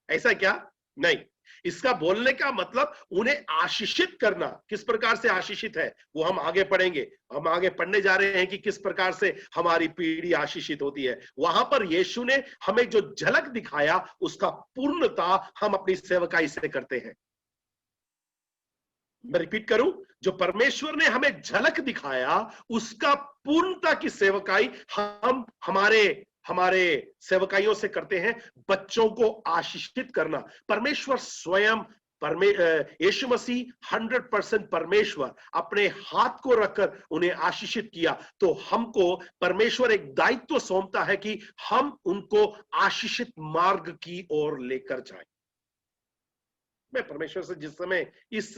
ऐसा क्या? नहीं। इसका बोलने का मतलब उन्हें आशीषित करना। किस प्रकार से आशीषित है वो हम आगे पढ़ेंगे। हम आगे पढ़ने जा रहे हैं कि किस प्रकार से हमारी पीढ़ी आशीषित होती है। वहां पर यीशु ने हमें जो झलक दिखाया उसका पूर्णता हम अपनी सेवकाई से करते हैं। मैं रिपीट करूं, जो परमेश्वर ने हमें झलक दिखाया उसका पूर्णता की सेवकाई हम हमारे सेवकाइयों से करते हैं। बच्चों को आशीषित करना, परमेश्वर स्वयं यीशु मसीह 100% परमेश्वर अपने हाथ को रखकर उन्हें आशीषित किया, तो हमको परमेश्वर एक दायित्व सौंपता है कि हम उनको आशीषित मार्ग की ओर लेकर जाएं। मैं परमेश्वर से जिस समय इस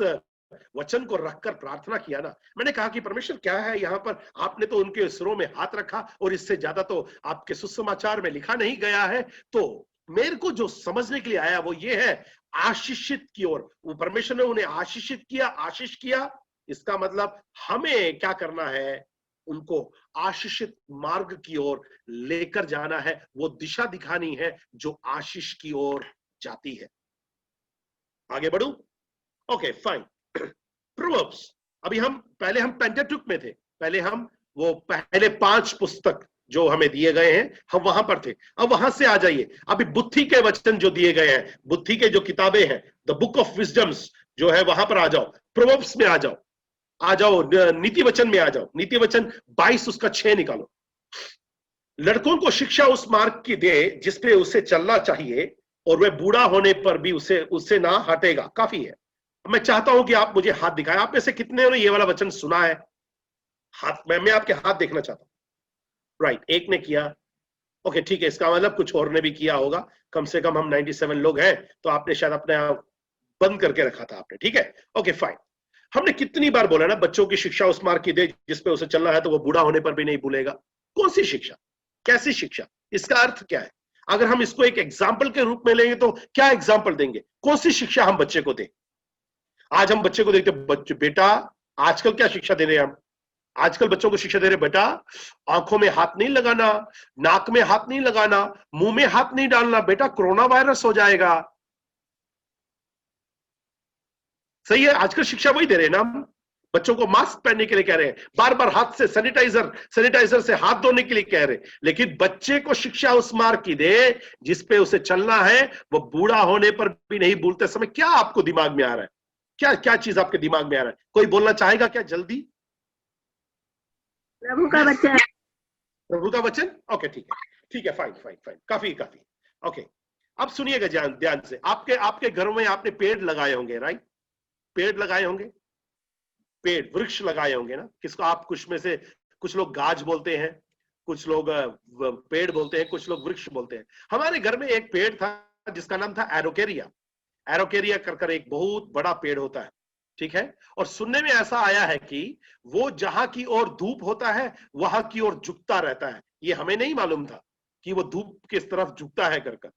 वचन को रखकर प्रार्थना किया ना, मैंने कहा कि परमेश्वर क्या है यहाँ पर, आपने तो उनके सिरों में हाथ रखा और इससे ज्यादा तो आपके सुसमाचार में लिखा नहीं गया है। तो मेरे को जो समझने के लिए आया वो ये है, आशीषित की ओर। वो परमेश्वर ने उन्हें आशीषित किया, आशीष किया, इसका मतलब हमें क्या करना है, उनको आशीषित मार्ग की ओर लेकर जाना है। वो दिशा दिखानी है जो आशीष की ओर जाती है। आगे बढ़ू? Okay fine. प्रोवर्ब्स, अभी हम पेंटाटुक में थे, पहले हम वो पहले 5 पुस्तक जो हमें दिए गए हैं हम वहां पर थे। अब वहां से आ जाइए, अभी बुद्धि के वचन जो दिए गए हैं, बुद्धि के जो किताबें हैं, द बुक ऑफ विजडम्स जो है, वहां पर आ जाओ। प्रोवर्ब्स में आ जाओ, नीति वचन में आ जाओ। नीति वचन 22 उसका 6 निकालो। लड़कों को शिक्षा उस मार्ग की दे जिसपे उसे चलना चाहिए, और वह बूढ़ा होने पर भी उससे ना हटेगा। काफी है। मैं चाहता हूं कि आप मुझे हाथ दिखाएं। आप में से कितने ने ये वाला वचन सुना है? हाथ, मैं आपके हाथ देखना चाहता हूं। राइट, एक ने किया। ओके ठीक है, इसका मतलब कुछ और ने भी किया होगा। कम से कम हम 97 लोग हैं, तो आपने शायद अपने आप बंद करके रखा था आपने। ठीक है, ओके फाइन। हमने कितनी बार बोला ना, बच्चों की शिक्षा उस मार्ग की दे जिसपे उसे चलना है, तो वो बूढ़ा होने पर भी नहीं भूलेगा। कौन सी शिक्षा? कैसी शिक्षा? इसका अर्थ क्या है? अगर हम इसको एक एग्जाम्पल के रूप में लेंगे तो क्या एग्जाम्पल देंगे? कौन सी शिक्षा हम बच्चे को दें? आज हम बच्चे को देखते, बच्चे बेटा आजकल क्या शिक्षा दे रहे हैं हम? आजकल बच्चों को शिक्षा दे रहे, बेटा आंखों में हाथ नहीं लगाना, नाक में हाथ नहीं लगाना, मुंह में हाथ नहीं डालना, बेटा कोरोना वायरस हो जाएगा। सही है, आजकल शिक्षा वही दे रहे हैं ना हम। बच्चों को मास्क पहनने के लिए कह रहे हैं, बार बार हाथ से सैनिटाइजर से हाथ धोने के लिए कह रहे हैं। लेकिन बच्चे को शिक्षा उस मार्ग की दे जिसपे उसे चलना है, वो बूढ़ा होने पर भी नहीं भूलते समय। क्या आपको दिमाग में आ रहा है? क्या चीज आपके दिमाग में आ रहा है? कोई बोलना चाहेगा क्या जल्दी? प्रभु का वचन। प्रभु का वचन। ओके ठीक है, फाइन, काफी। ओके, अब सुनिएगा ध्यान से। आपके घरों में आपने पेड़ लगाए होंगे, राइट? पेड़ लगाए होंगे, पेड़ वृक्ष लगाए होंगे ना। किसको आप कुछ में से, कुछ लोग गाज बोलते हैं, कुछ लोग पेड़ बोलते हैं, कुछ लोग वृक्ष बोलते हैं। हमारे घर में एक पेड़ था जिसका नाम था एरोकेरिया कर एक बहुत बड़ा पेड़ होता है, ठीक है। और सुनने में ऐसा आया है कि वो जहां की ओर धूप होता है वहां की ओर झुकता रहता है। ये हमें नहीं मालूम था कि वो धूप किस तरफ झुकता है कर।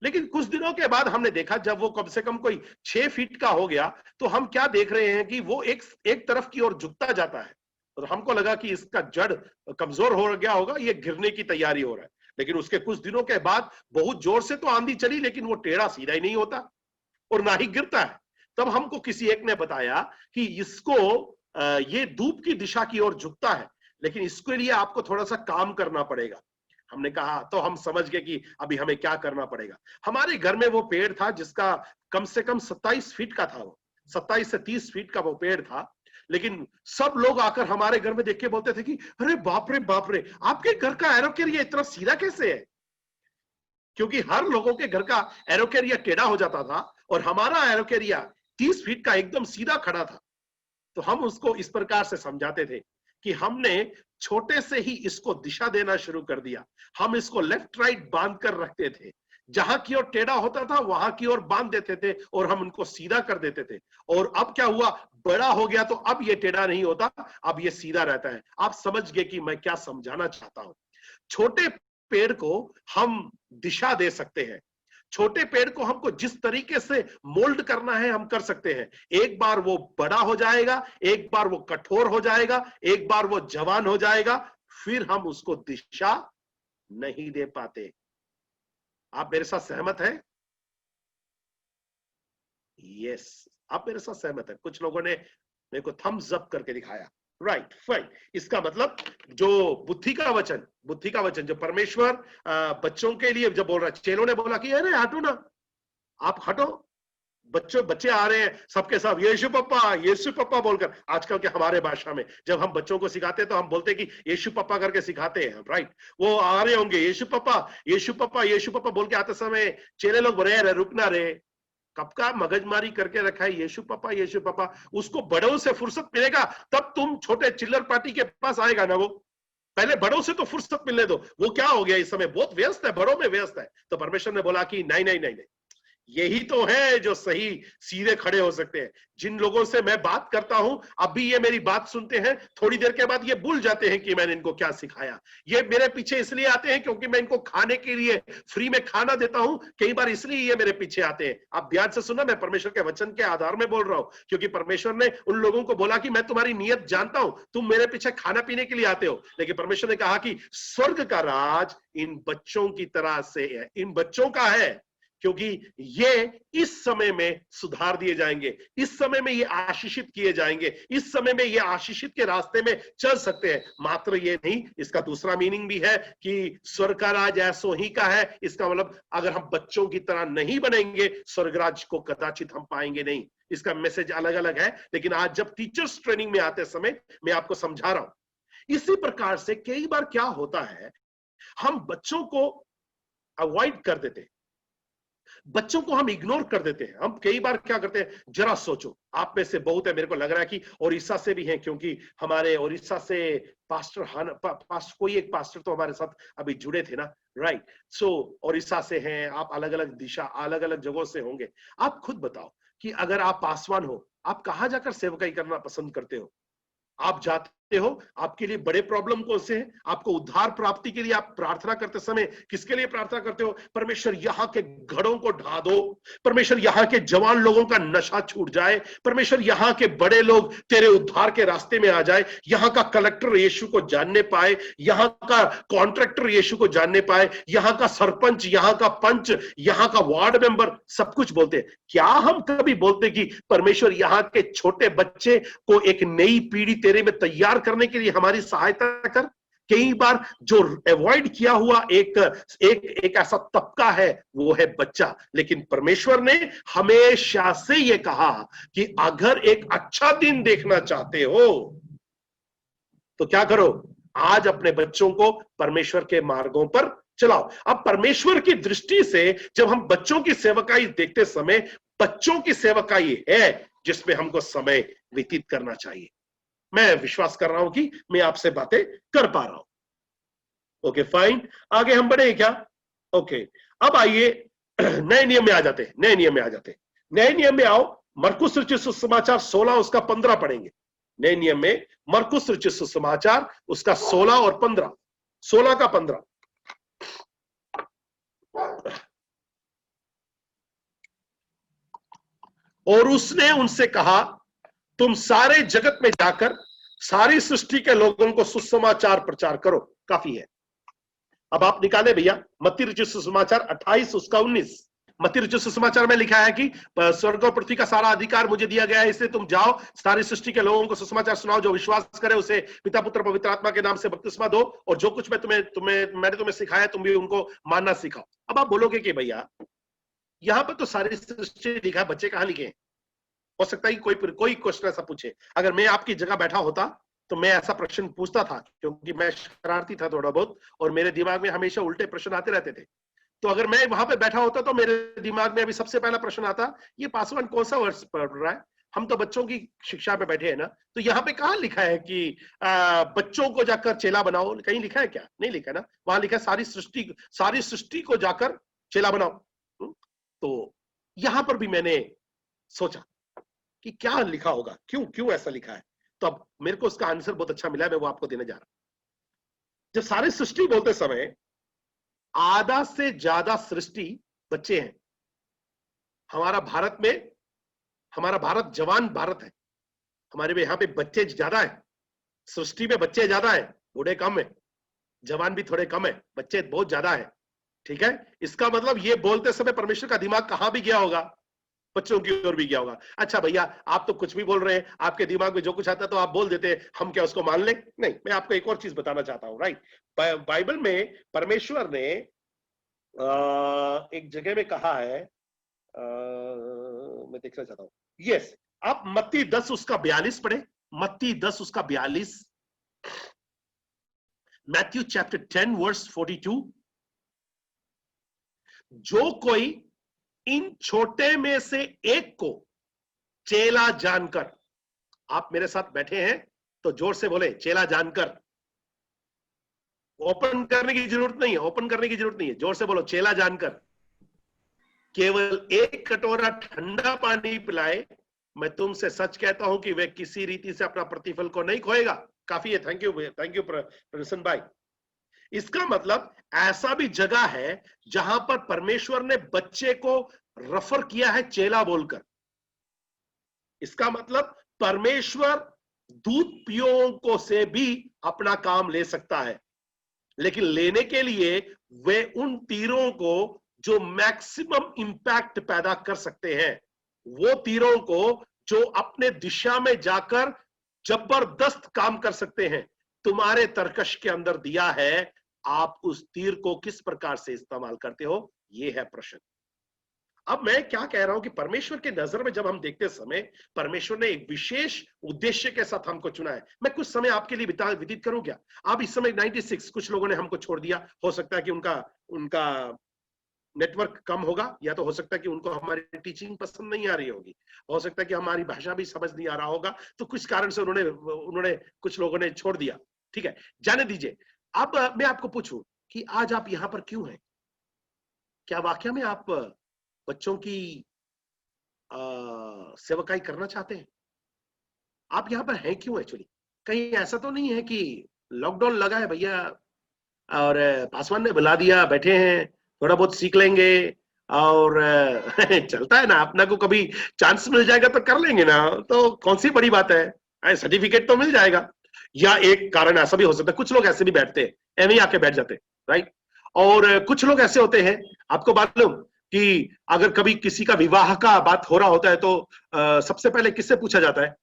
लेकिन कुछ दिनों के बाद हमने देखा, जब वो कम से कम कोई 6 फीट का हो गया, तो हम क्या देख रहे हैं कि वो एक तरफ की ओर झुकता जाता है। तो हमको लगा कि इसका जड़ कमजोर हो गया होगा, ये गिरने की तैयारी हो रहा है। लेकिन उसके कुछ दिनों के बाद बहुत जोर से तो आंधी चली, लेकिन वो टेढ़ा सीधा ही नहीं होता और ना ही गिरता है। तब हमको किसी एक ने बताया कि इसको ये धूप की दिशा की ओर झुकता है, लेकिन इसके लिए आपको थोड़ा सा काम करना पड़ेगा। हमने कहा, तो हम समझ गए कि अभी हमें क्या करना पड़ेगा। हमारे घर में वो पेड़ था जिसका कम से कम 27 फीट का था, वो 27 से 30 फीट का वो पेड़ था। लेकिन सब लोग आकर हमारे घर में देख के बोलते थे कि अरे बाप रे, आपके घर का एरोकेरिया इतना सीधा कैसे है? क्योंकि हर लोगों के घर का एरोकेरिया टेढ़ा हो जाता था और हमारा एरोकेरिया 30 फीट का एकदम सीधा खड़ा था। तो हम उसको इस प्रकार से समझाते थे कि हमने छोटे से ही इसको दिशा देना शुरू कर दिया। हम इसको लेफ्ट राइट बांध कर रखते थे, जहां की ओर टेढ़ा होता था वहां की ओर बांध देते थे और हम उनको सीधा कर देते थे। और अब क्या हुआ, बड़ा हो गया तो अब ये टेढ़ा नहीं होता, अब ये सीधा रहता है। आप समझ गए कि मैं क्या समझाना चाहता हूं। छोटे पेड़ को हम दिशा दे सकते हैं, छोटे पेड़ को हमको जिस तरीके से मोल्ड करना है हम कर सकते हैं। एक बार वो बड़ा हो जाएगा, एक बार वो कठोर हो जाएगा, एक बार वो जवान हो जाएगा, फिर हम उसको दिशा नहीं दे पाते। आप मेरे साथ सहमत हैं? यस, आप मेरे साथ सहमत हैं। कुछ लोगों ने मेरे को थम्स अप करके दिखाया। Right, fine. इसका मतलब जो बुद्धि का वचन जो परमेश्वर बच्चों के लिए जब बोल रहा है, चेलों ने बोला कि अरे हटो ना, आप हटो। बच्चे आ रहे हैं सबके सब यीशु पप्पा बोलकर। आजकल के हमारे भाषा में जब हम बच्चों को सिखाते हैं तो हम बोलते हैं कि यीशु पप्पा करके सिखाते हैं, राइट। वो आ रहे होंगे यीशु पप्पा बोल के आते समय चेले लोग बोले अरे रुकना रे, कब का मगजमारी करके रखा है यीशु पप्पा। उसको बड़ों से फुर्सत मिलेगा तब तुम छोटे चिल्लर पार्टी के पास आएगा ना। वो पहले बड़ों से तो फुर्सत मिलने दो। वो क्या हो गया इस समय बहुत व्यस्त है, बड़ों में व्यस्त है। तो परमेश्वर ने बोला कि नहीं, यही तो है जो सही सीधे खड़े हो सकते हैं। जिन लोगों से मैं बात करता हूं अभी ये मेरी बात सुनते हैं, थोड़ी देर के बाद ये भूल जाते हैं कि मैंने इनको क्या सिखाया। ये मेरे पीछे इसलिए आते हैं क्योंकि मैं इनको खाने के लिए फ्री में खाना देता हूं, कई बार इसलिए ये मेरे पीछे आते हैं। आप ध्यान से सुनना, मैं परमेश्वर के वचन के आधार में बोल रहा हूं, क्योंकि परमेश्वर ने उन लोगों को बोला कि मैं तुम्हारी नियत जानता हूं, तुम मेरे पीछे खाना पीने के लिए आते हो। लेकिन परमेश्वर ने कहा कि स्वर्ग का राज इन बच्चों की तरह से है, इन बच्चों का है, क्योंकि ये इस समय में सुधार दिए जाएंगे, इस समय में ये आशीषित किए जाएंगे, इस समय में ये आशीषित के रास्ते में चल सकते हैं। मात्र ये नहीं, इसका दूसरा मीनिंग भी है कि स्वर्ग का राज ऐसो ही का है। इसका मतलब अगर हम बच्चों की तरह नहीं बनेंगे, स्वर्ग राज को कदाचित हम पाएंगे नहीं। इसका मैसेज अलग अलग है, लेकिन आज जब टीचर्स ट्रेनिंग में आते समय मैं आपको समझा रहा हूं। इसी प्रकार से कई बार क्या होता है, हम बच्चों को अवॉइड कर देते हैं, बच्चों को हम इग्नोर कर देते हैं। हम कई बार क्या करते हैं, जरा सोचो, आप में से बहुत है, मेरे को लग रहा है कि ओडिशा से भी हैं, क्योंकि हमारे ओडिशा से पास्टर कोई एक पास्टर तो हमारे साथ अभी जुड़े थे ना, राइट। सो ओडिशा से हैं आप, अलग अलग दिशा अलग अलग जगहों से होंगे। आप खुद बताओ कि अगर आप पासवान हो, आप कहां जाकर सेवकाई करना पसंद करते हो? आप जाते हो, आपके लिए बड़े प्रॉब्लम कौन से हैं? आपको उद्धार प्राप्ति के लिए आप प्रार्थना करते समय किसके लिए प्रार्थना करते हो? परमेश्वर यहाँ के घड़ों को ढा दो, परमेश्वर यहाँ के जवान लोगों का नशा छूट जाए, परमेश्वर यहाँ के बड़े लोग तेरे उद्धार के रास्ते में आ जाए, यहाँ का कलेक्टर यीशु को जानने पाए, यहाँ का कॉन्ट्रैक्टर यीशु को जानने पाए, यहाँ का सरपंच, यहाँ का पंच, यहाँ का वार्ड मेंबर, सब कुछ बोलते हैं। क्या हम कभी बोलते कि परमेश्वर यहाँ के छोटे बच्चे को एक नई पीढ़ी तेरे में तैयार करने के लिए हमारी सहायता कर? कई बार जो अवॉइड किया हुआ एक ऐसा तबका है, वो है बच्चा। लेकिन परमेश्वर ने हमेशा से ये कहा कि अगर एक अच्छा दिन देखना चाहते हो तो क्या करो, आज अपने बच्चों को परमेश्वर के मार्गों पर चलाओ। अब परमेश्वर की दृष्टि से जब हम बच्चों की सेवकाई देखते समय, बच्चों की सेवकाई है जिसमें हमको समय व्यतीत करना चाहिए। मैं विश्वास कर रहा हूं कि मैं आपसे बातें कर पा रहा हूं। Okay, fine. आगे हम बढ़े क्या? ओके, अब आइए नए नियम में आ जाते हैं। नए नियम में आओ, मरकुस रचित सुसमाचार 16 उसका 15 पढ़ेंगे। नए नियम में मरकुस रचित सुसमाचार उसका 16 और 15, 16 का 15। और उसने उनसे कहा, तुम सारे जगत में जाकर सारी सृष्टि के लोगों को सुसमाचार प्रचार करो। काफी है। अब आप निकाले भैया मत्ती रचित सुसमाचार 28 उसका 19। मत्ती रचित सुसमाचार में लिखा है कि स्वर्ग और पृथ्वी का सारा अधिकार मुझे दिया गया है, इसलिए तुम जाओ, सारी सृष्टि के लोगों को सुसमाचार सुनाओ। जो विश्वास करे उसे पिता पुत्र पवित्र आत्मा के नाम से बपतिस्मा दो, और जो कुछ मैंने तुम्हें सिखाया तुम भी उनको मानना सिखाओ। अब आप बोलोगे कि भैया यहाँ पर तो सारी सृष्टि लिखा है, बच्चे कहाँ लिखे हैं? हो सकता है कि कोई क्वेश्चन ऐसा पूछे। अगर मैं आपकी जगह बैठा होता तो मैं ऐसा प्रश्न पूछता था, क्योंकि मैं शरारती था थोड़ा बहुत और मेरे दिमाग में हमेशा उल्टे प्रश्न आते रहते थे। तो अगर मैं वहां पे बैठा होता तो मेरे दिमाग में अभी सबसे पहला प्रश्न आता, ये पासवान कौन सा वर्ष पढ़ रहा है? हम तो बच्चों की शिक्षा में बैठे हैं ना, तो यहाँ पे कहाँ लिखा है कि बच्चों को जाकर चेला बनाओ? कहीं लिखा है क्या? नहीं लिखा ना। वहां लिखा है सारी सृष्टि को जाकर चेला बनाओ। तो यहां पर भी मैंने सोचा कि क्या लिखा होगा, क्यों क्यों ऐसा लिखा है। तो अब मेरे को उसका आंसर बहुत अच्छा मिला है, मैं वो आपको देने जा रहा हूं। जब सारे सृष्टि बोलते समय आधा से ज्यादा सृष्टि बच्चे हैं। हमारा भारत जवान भारत है, हमारे में यहाँ पे बच्चे ज्यादा है, सृष्टि में बच्चे ज्यादा है, बूढ़े कम है, जवान भी थोड़े कम है, बच्चे बहुत ज्यादा है। ठीक है, इसका मतलब ये बोलते समय परमेश्वर का दिमाग कहां भी गया होगा, बच्चों की ओर भी गया होगा। अच्छा भैया, आप तो कुछ भी बोल रहे हैं, आपके दिमाग में जो कुछ आता है तो आप बोल देते हैं, हम क्या उसको मान लें? नहीं, मैं आपको एक और चीज बताना चाहता हूं। राइट, बाइबल में परमेश्वर ने एक जगह में कहा है, मैं देखना चाहता हूं। यस, आप मत्ती 10 उसका 42 पढ़े, मत्ती 10 उसका 42, मैथ्यू चैप्टर 10 वर्स 42। जो कोई इन छोटे में से एक को चेला जानकर, आप मेरे साथ बैठे हैं तो जोर से बोले चेला जानकर। ओपन करने की जरूरत नहीं है, ओपन करने की जरूरत नहीं है, जोर से बोलो चेला जानकर। केवल एक कटोरा ठंडा पानी पिलाए, मैं तुमसे सच कहता हूं कि वह किसी रीति से अपना प्रतिफल को नहीं खोएगा। काफी है, थैंक यू प्रसन्न भाई। इसका मतलब ऐसा भी जगह है जहां पर परमेश्वर ने बच्चे को रेफर किया है चेला बोलकर। इसका मतलब परमेश्वर दूध पियों को से भी अपना काम ले सकता है, लेकिन लेने के लिए वे उन तीरों को जो मैक्सिमम इंपैक्ट पैदा कर सकते हैं, वो तीरों को जो अपने दिशा में जाकर जबरदस्त काम कर सकते हैं, तुम्हारे तरकश के अंदर दिया है। आप उस तीर को किस प्रकार से इस्तेमाल करते हो, ये है प्रश्न। अब मैं क्या कह रहा हूं कि परमेश्वर के नजर में जब हम देखते समय परमेश्वर ने एक विशेष उद्देश्य के साथ हमको चुना है। मैं कुछ समय आपके लिए व्यतीत करूं क्या? आप इस समय 96 कुछ लोगों ने हमको छोड़ दिया, हो सकता है कि उनका नेटवर्क कम होगा, या तो हो सकता है कि उनको हमारी टीचिंग पसंद नहीं आ रही होगी, हो सकता है कि हमारी भाषा भी समझ नहीं आ रहा होगा, तो कुछ कारण से उन्होंने कुछ लोगों ने छोड़ दिया। ठीक है, जाने दीजिए। अब मैं आपको पूछूं कि आज आप यहां पर क्यों हैं? क्या वाकई में आप बच्चों की सेवकाई करना चाहते हैं? आप यहां पर हैं क्यों? एक्चुअली कहीं ऐसा तो नहीं है कि लॉकडाउन लगा है भैया और पासवान ने बुला दिया, बैठे हैं, थोड़ा बहुत सीख लेंगे और चलता है ना, अपना को कभी चांस मिल जाएगा तो कर लेंगे ना, तो कौन सी बड़ी बात है, सर्टिफिकेट तो मिल जाएगा। या एक कारण ऐसा भी हो सकता है, कुछ लोग ऐसे भी बैठते हैं, एवं ही आके बैठ जाते हैं, राइट। और कुछ लोग ऐसे होते हैं, आपको मालूम कि अगर कभी किसी का विवाह का बात हो रहा होता है तो सबसे पहले किससे पूछा जाता है?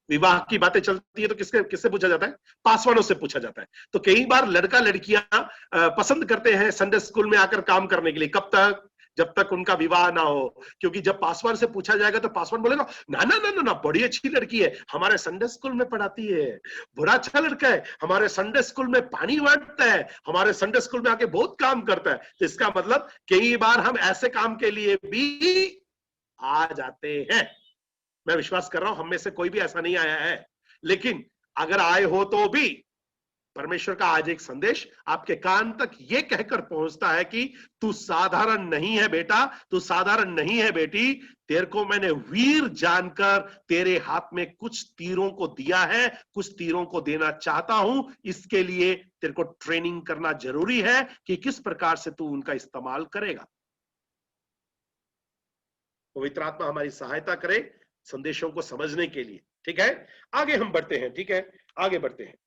विवाह की बातें चलती है तो किससे पूछा जाता है? पासवानों से पूछा जाता है। तो कई बार लड़का लड़कियां पसंद करते हैं संडे स्कूल में आकर काम करने के लिए। कब तक? जब तक उनका विवाह ना हो, क्योंकि जब पासवान से पूछा जाएगा तो पासवान बोलेगा ना ना ना ना ना, बड़ी अच्छी लड़की है, हमारे संडे स्कूल में पढ़ाती है, बड़ा अच्छा लड़का है, हमारे संडे स्कूल में पानी बांटता है, हमारे संडे स्कूल में आके बहुत काम करता है। तो इसका मतलब कई बार हम ऐसे काम के लिए भी आ जाते हैं। मैं विश्वास कर रहा हूं हम में से कोई भी ऐसा नहीं आया है, लेकिन अगर आए हो तो भी परमेश्वर का आज एक संदेश आपके कान तक ये कहकर पहुंचता है कि तू साधारण नहीं है बेटा, तू साधारण नहीं है बेटी, तेरे को मैंने वीर जानकर तेरे हाथ में कुछ तीरों को दिया है, कुछ तीरों को देना चाहता हूं। इसके लिए तेरे को ट्रेनिंग करना जरूरी है कि किस प्रकार से तू उनका इस्तेमाल करेगा। पवित्र आत्मा हमारी सहायता करे संदेशों को समझने के लिए। ठीक है, आगे हम बढ़ते हैं। ठीक है, आगे बढ़ते हैं।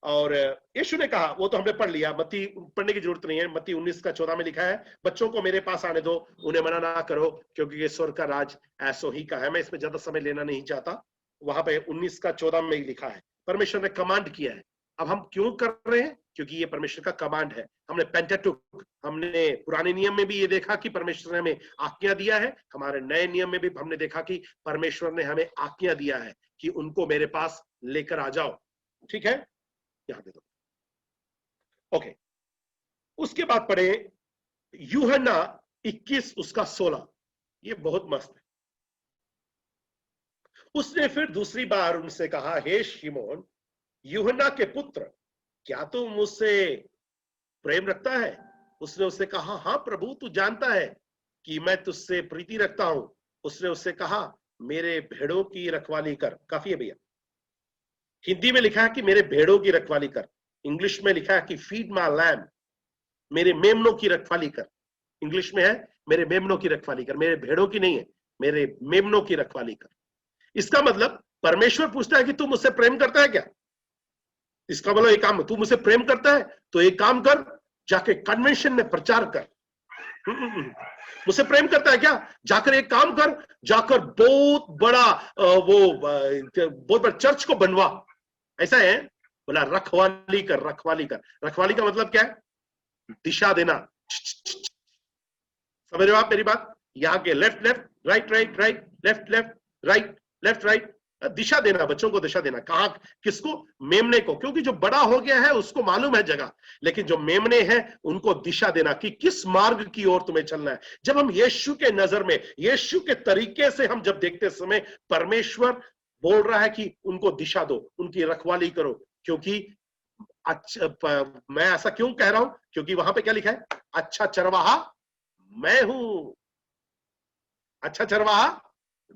और यीशु ने कहा, वो तो हमने पढ़ लिया, मत्ती पढ़ने की जरूरत नहीं है, मत्ती 19:14 में लिखा है, बच्चों को मेरे पास आने दो, उन्हें मना ना करो, क्योंकि ये स्वर्ग का राज ऐसो ही का है। मैं इसमें ज्यादा समय लेना नहीं चाहता। वहां पे 19:14 में ही लिखा है, परमेश्वर ने कमांड किया है। अब हम क्यों कर रहे हैं? क्योंकि ये परमेश्वर का कमांड है। हमने पेंटाटुक, हमने पुराने नियम में भी ये देखा कि परमेश्वर ने हमें आज्ञा दिया है, हमारे नए नियम में भी हमने देखा कि परमेश्वर ने हमें आज्ञा दिया है कि उनको मेरे पास लेकर आ जाओ। ठीक है, यहां दे दो। ओके, उसके बाद पढ़े यूहन्ना 21 उसका 16, ये बहुत मस्त है। उसने फिर दूसरी बार उनसे कहा, हे शिमोन यूहन्ना के पुत्र, क्या तू मुझसे प्रेम रखता है? उसने उससे कहा, हाँ प्रभु, तू जानता है कि मैं तुझसे प्रीति रखता हूं। उसने उससे कहा, मेरे भेड़ों की रखवाली कर। काफी है भैया। हिंदी में लिखा है कि मेरे भेड़ों की रखवाली कर, इंग्लिश में लिखा है कि फीड माय लैम्ब, मेरे मेमनों की रखवाली कर। इंग्लिश में है मेरे मेमनों की रखवाली कर, मेरे भेड़ों की नहीं है, मेरे मेमनों की रखवाली कर। इसका मतलब परमेश्वर पूछता है कि तू मुझसे प्रेम करता है क्या? इसका मतलब एक काम, तू मुझसे प्रेम करता है तो एक काम कर, जाके कन्वेंशन में प्रचार कर। मुझसे प्रेम करता है क्या? जाकर एक काम कर, जाकर बहुत बड़ा बहुत बड़ा चर्च को बनवा। ऐसा है? बोला रखवाली कर, रखवाली कर। रखवाली का मतलब क्या है? दिशा देना। समझ रहे हो आप मेरी बात? यहाँ के left left, right right right, left left right, left right, दिशा देना, बच्चों को दिशा देना। कहा? किसको? मेमने को। क्योंकि जो बड़ा हो गया है उसको मालूम है जगह, लेकिन जो मेमने हैं उनको दिशा देना कि किस मार्ग की ओर तुम्हें चलना है। जब हम यीशु के नजर में, यीशु के तरीके से हम जब देखते समय, परमेश्वर बोल रहा है कि उनको दिशा दो, उनकी रखवाली करो। क्योंकि अच्छा, मैं ऐसा क्यों कह रहा हूं? क्योंकि वहां पे क्या लिखा है? अच्छा चरवाहा मैं हूं, अच्छा चरवाहा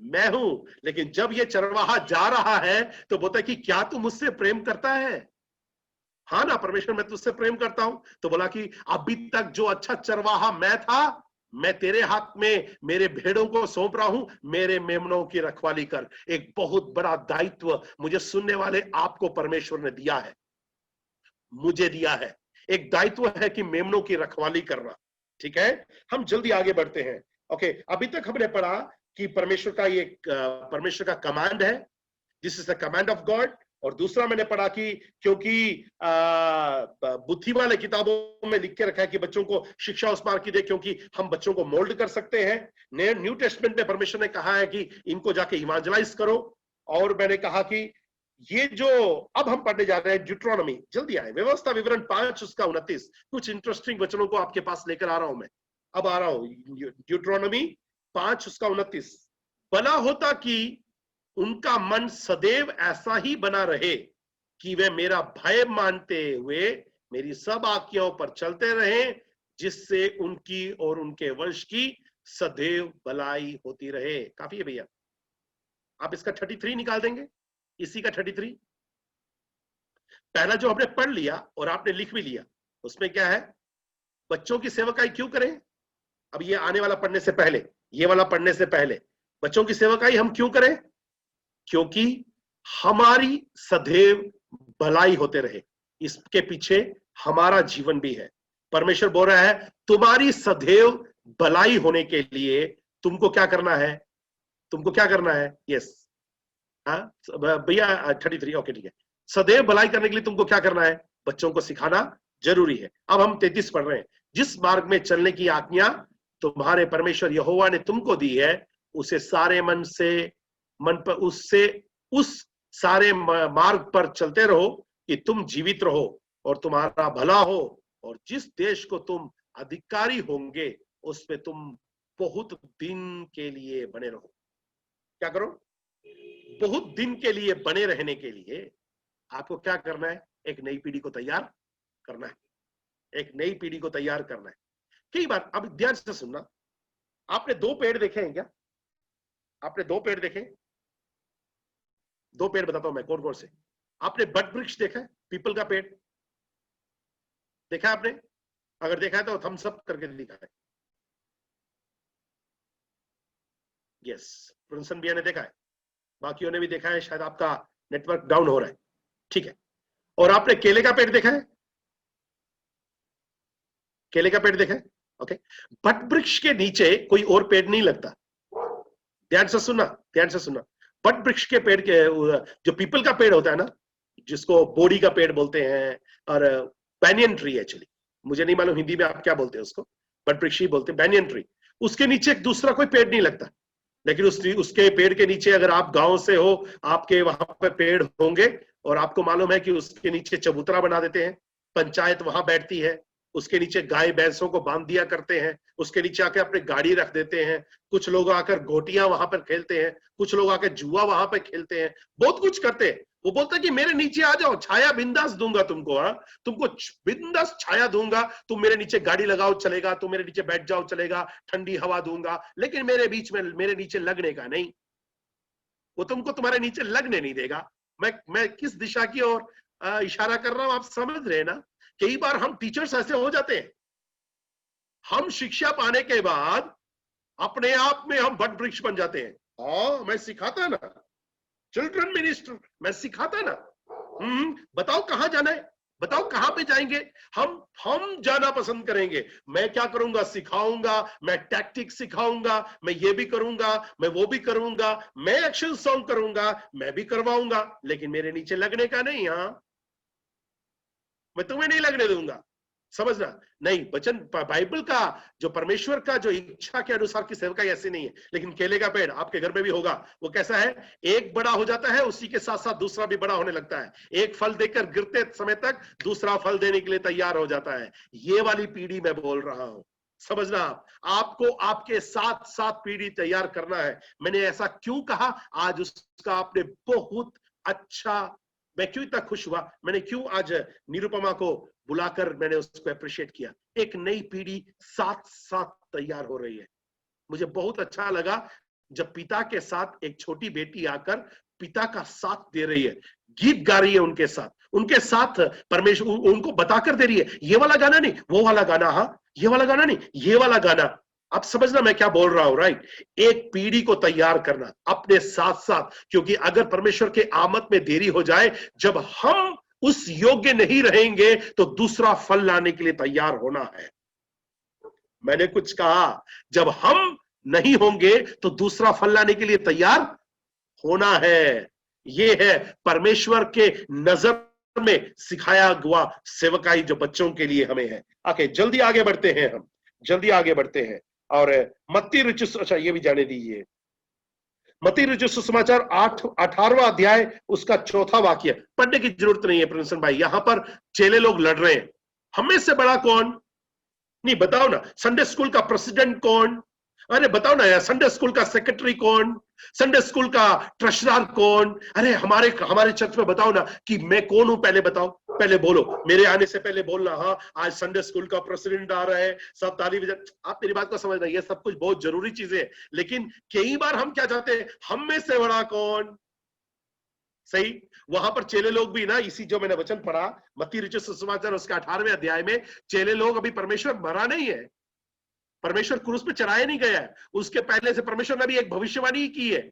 मैं हूं। लेकिन जब ये चरवाहा जा रहा है तो बोलता है कि क्या तू मुझसे प्रेम करता है? हाँ ना परमेश्वर, मैं तुझसे प्रेम करता हूं। तो बोला कि अभी तक जो अच्छा चरवाहा मैं था, मैं तेरे हाथ में मेरे भेड़ों को सौंप रहा हूं, मेरे मेमनों की रखवाली कर। एक बहुत बड़ा दायित्व मुझे सुनने वाले आपको परमेश्वर ने दिया है, मुझे दिया है। एक दायित्व है कि मेमनों की रखवाली करना। ठीक है, हम जल्दी आगे बढ़ते हैं। ओके, अभी तक हमने पढ़ा कि परमेश्वर का ये परमेश्वर का कमांड है, this is the command of God. और दूसरा मैंने पढ़ा कि क्योंकि बुद्धि वाले किताबों में लिख के रखा है कि बच्चों को शिक्षा उस मार्ग की दे, क्योंकि हम बच्चों को मोल्ड कर सकते हैं। न्यू टेस्टमेंट में परमेश्वर ने कहा है कि इनको जाके इवांजलाइज करो। और मैंने कहा कि ये जो अब हम पढ़ने जा रहे हैं ड्यूट्रोनॉमी, जल्दी आए, व्यवस्था विवरण 5 उसका 29, कुछ इंटरेस्टिंग वचनों को आपके पास लेकर आ रहा हूं मैं। अब आ रहा हूं ड्यूट्रोनॉमी 5 उसका 29। भला होता कि उनका मन सदैव ऐसा ही बना रहे कि वे मेरा भय मानते हुए मेरी सब आज्ञाओं पर चलते रहें, जिससे उनकी और उनके वंश की सदैव भलाई होती रहे। काफी है भैया। आप इसका 33 निकाल देंगे, इसी का 33। पहला जो हमने पढ़ लिया और आपने लिख भी लिया, उसमें क्या है? बच्चों की सेवकाई क्यों करें? अब ये आने वाला पढ़ने से पहले, ये वाला पढ़ने से पहले, बच्चों की सेवकाई हम क्यों करें? क्योंकि हमारी सदैव भलाई होते रहे। इसके पीछे हमारा जीवन भी है। परमेश्वर बोल रहा है तुम्हारी सदैव भलाई होने के लिए तुमको क्या करना है? तुमको क्या करना है? यस, हाँ भैया 33। ओके ठीक है। सदैव भलाई करने के लिए तुमको क्या करना है? बच्चों को सिखाना जरूरी है। अब हम 33 पढ़ रहे हैं। जिस मार्ग में चलने की आज्ञा तुम्हारे परमेश्वर यहोवा ने तुमको दी है, उसे सारे मन पर उस सारे मार्ग पर चलते रहो कि तुम जीवित रहो और तुम्हारा भला हो, और जिस देश को तुम अधिकारी होंगे उसमें तुम बहुत दिन के लिए बने रहो। क्या करो? बहुत दिन के लिए बने रहने के लिए आपको क्या करना है? एक नई पीढ़ी को तैयार करना है, एक नई पीढ़ी को तैयार करना है। कई बार, अब ध्यान से सुनना, आपने 2 पेड़ देखे हैं क्या? आपने 2 पेड़ देखे? 2 पेड़ बताता हूं मैं कौन कौन से। आपने बट वृक्ष देखा है? पीपल का पेड़ देखा है आपने? अगर देखा है तो थम्स अप करके दिखा है। यस, प्रिंसन भैया ने देखा है, बाकियों ने भी देखा है। शायद आपका नेटवर्क डाउन हो रहा है, ठीक है। और आपने केले का पेड़ देखा है? केले का पेड़ देखा है? ओके। बट वृक्ष के नीचे कोई और पेड़ नहीं लगता। ध्यान से सुनना, ध्यान से सुनना। बट वृक्ष के पेड़ के, जो पीपल का पेड़ होता है ना, जिसको बोड़ी का पेड़ बोलते हैं, और बैनियन ट्री एक्चुअली, मुझे नहीं मालूम हिंदी में आप क्या बोलते हैं उसको, बट वृक्ष ही बोलते हैं, बैनियन ट्री। उसके नीचे एक दूसरा कोई पेड़ नहीं लगता। लेकिन उसके पेड़ के नीचे, अगर आप गांव से हो, आपके वहां पे पेड़ होंगे, और आपको मालूम है कि उसके नीचे चबूतरा बना देते हैं, पंचायत वहां बैठती है, उसके नीचे गाय भैंसों को बांध दिया करते हैं, उसके नीचे आके अपने गाड़ी रख देते हैं, कुछ लोग आकर गोटियां वहां पर खेलते हैं, कुछ लोग आकर जुआ वहां पर खेलते हैं, बहुत कुछ करते हैं। वो बोलता है कि मेरे नीचे आ जाओ, छाया बिंदास दूंगा तुमको, हाँ तुमको बिंदास छाया दूंगा, तुम मेरे नीचे गाड़ी लगाओ चलेगा, तुम मेरे नीचे बैठ जाओ चलेगा, ठंडी हवा दूंगा, लेकिन मेरे बीच में, मेरे नीचे लगने का नहीं। वो तुमको तुम्हारे नीचे लगने नहीं देगा। मैं किस दिशा की ओर इशारा कर रहा हूं, आप समझ रहे हैं ना। कई बार हम टीचर्स ऐसे हो जाते हैं, हम शिक्षा पाने के बाद अपने आप में हम वट वृक्ष बन जाते हैं। हाँ, मैं सिखाता ना, चिल्ड्रन मिनिस्टर मैं सिखाता ना। बताओ कहां जाना है, बताओ कहां पे जाएंगे। हम जाना पसंद करेंगे। मैं क्या करूंगा, सिखाऊंगा, मैं टैक्टिक सिखाऊंगा, मैं ये भी करूंगा, मैं वो भी करूंगा, मैं एक्शन सॉन्ग करूंगा, मैं भी करवाऊंगा, लेकिन मेरे नीचे लगने का नहीं। हाँ, मैं तुम्हें नहीं लगने दूंगा, समझना। नहीं, वचन बाइबल का जो परमेश्वर का जो इच्छा के अनुसार की सेवकाई ऐसी नहीं है। लेकिन केले का पेड़ आपके घर में भी होगा, वो कैसा है, एक बड़ा हो जाता है, उसी के साथ साथ दूसरा भी बड़ा होने लगता है। एक फल देकर गिरते समय तक दूसरा फल देने के लिए तैयार हो जाता है। ये वाली पीढ़ी मैं बोल रहा हूं, समझना। आपको आपके साथ साथ पीढ़ी तैयार करना है। मैंने ऐसा क्यों कहा, आज उसका आपने बहुत अच्छा, मैं क्यों इतना खुश हुआ, मैंने क्यों आज निरुपमा को बुलाकर मैंने उसको अप्रिशिएट किया। एक नई पीढ़ी साथ साथ तैयार हो रही है। मुझे बहुत अच्छा लगा जब पिता के साथ एक छोटी बेटी आकर पिता का साथ दे रही है, गीत गा रही है उनके साथ परमेश्वर उनको बताकर दे रही है, ये वाला गाना नहीं, वो वाला गाना, हाँ ये वाला गाना नहीं, ये वाला गाना। आप समझना मैं क्या बोल रहा हूं, राइट। एक पीढ़ी को तैयार करना अपने साथ साथ, क्योंकि अगर परमेश्वर के आमद में देरी हो जाए, जब हम उस योग्य नहीं रहेंगे, तो दूसरा फल लाने के लिए तैयार होना है। मैंने कुछ कहा, जब हम नहीं होंगे तो दूसरा फल लाने के लिए तैयार होना है। ये है परमेश्वर के नजर में सिखाया हुआ सेवकाई जो बच्चों के लिए हमें है। आके जल्दी आगे बढ़ते हैं, हम जल्दी आगे बढ़ते हैं। और मत्ती रचित, अच्छा ये भी जाने दीजिए, मत्ती रचित सुसमाचार 18वां अध्याय उसका 4था वाक्य। पढ़ने की जरूरत नहीं है प्रिंसन भाई, यहां पर चेले लोग लड़ रहे हैं, हमें से बड़ा कौन, नहीं बताओ ना। संडे स्कूल का प्रेसिडेंट कौन, अरे बताओ ना यार, संडे स्कूल का सेक्रेटरी कौन, संडे स्कूल का ट्रेजरर कौन, अरे हमारे चर्च में बताओ ना कि मैं कौन हूं, पहले बताओ, पहले बोलो, मेरे आने से पहले बोलना। हाँ, आज संडे स्कूल का प्रेसिडेंट आ रहा है, सब ताली बजा। आप मेरी बात को समझना, ये सब कुछ बहुत जरूरी चीजें हैं, लेकिन कई बार हम क्या चाहते हैं, हम में से बड़ा कौन। सही, वहां पर चेले लोग भी ना, इसी जो मैंने वचन पढ़ा मत्ती रचित सुसमाचार उसके 18वें अध्याय में, चेले लोग अभी परमेश्वर मरा नहीं है, परमेश्वर क्रूस पे चढ़ाया नहीं गया है, उसके पहले से परमेश्वर ने भी एक भविष्यवाणी की है,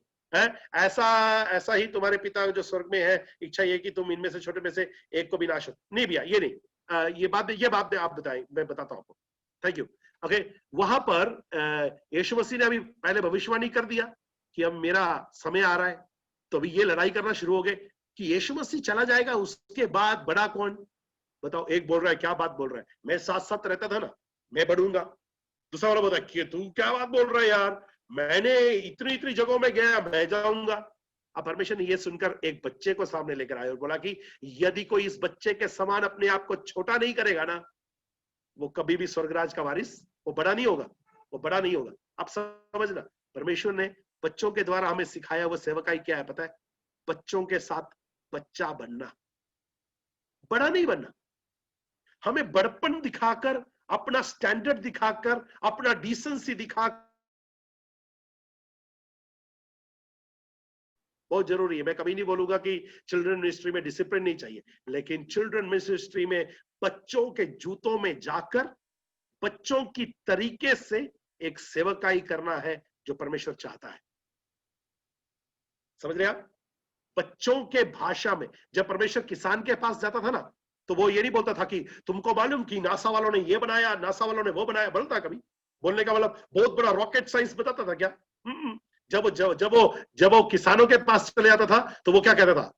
ऐसा ही तुम्हारे पिता जो स्वर्ग में है, इच्छा ये कि तुम इनमें से छोटे में से एक को भी नाश हो। नहीं भैया, ये नहीं, ये बात आप बताएं, मैं बताता हूं आपको। Thank you. ओके, वहां पर यीशु मसीह ने अभी पहले भविष्यवाणी कर दिया कि अब मेरा समय आ रहा है, तो अभी ये लड़ाई करना शुरू हो गए कि यीशु मसीह चला जाएगा, उसके बाद बड़ा कौन। बताओ, एक बोल रहा है, क्या बात बोल रहा है, मैं साथ साथ रहता था ना, मैं बढ़ूंगा। दूसरा वाला बोलता है, तू क्या बात बोल रहा है यार, मैंने इतनी जगहों में गया, मैं जाऊंगा। अब परमेश्वर ने ये सुनकर एक बच्चे को सामने लेकर आया और बोला कि यदि कोई इस बच्चे के समान अपने आप को छोटा नहीं करेगा ना, वो कभी भी स्वर्गराज का वारिस, वो बड़ा नहीं होगा, वो बड़ा नहीं होगा। आप समझना, परमेश्वर ने बच्चों के द्वारा हमें सिखाया वो सेवकाई क्या है पता है, बच्चों के साथ बच्चा बनना, बड़ा नहीं बनना। हमें बड़पन दिखाकर, अपना स्टैंडर्ड दिखाकर, अपना डिसेंसी दिखाकर बहुत जरूरी है। मैं कभी नहीं बोलूंगा कि चिल्ड्रन मिनिस्ट्री में डिसिप्लिन नहीं चाहिए, लेकिन चिल्ड्रन मिनिस्ट्री में बच्चों के जूतों में जाकर बच्चों की तरीके से एक सेवकाई करना है जो परमेश्वर चाहता है। समझ रहे आप? बच्चों के भाषा में जब परमेश्वर किसान के पास जाता था ना, तो वो ये नहीं बोलता था कि तुमको मालूम कि नासा वालों ने ये बनाया, नासा वालों ने वो बनाया। बोलता कभी, बोलने का मतलब बहुत बड़ा रॉकेट साइंस बताता था क्या? जब वो किसानों के पास चले जाता था तो वो क्या कहता था,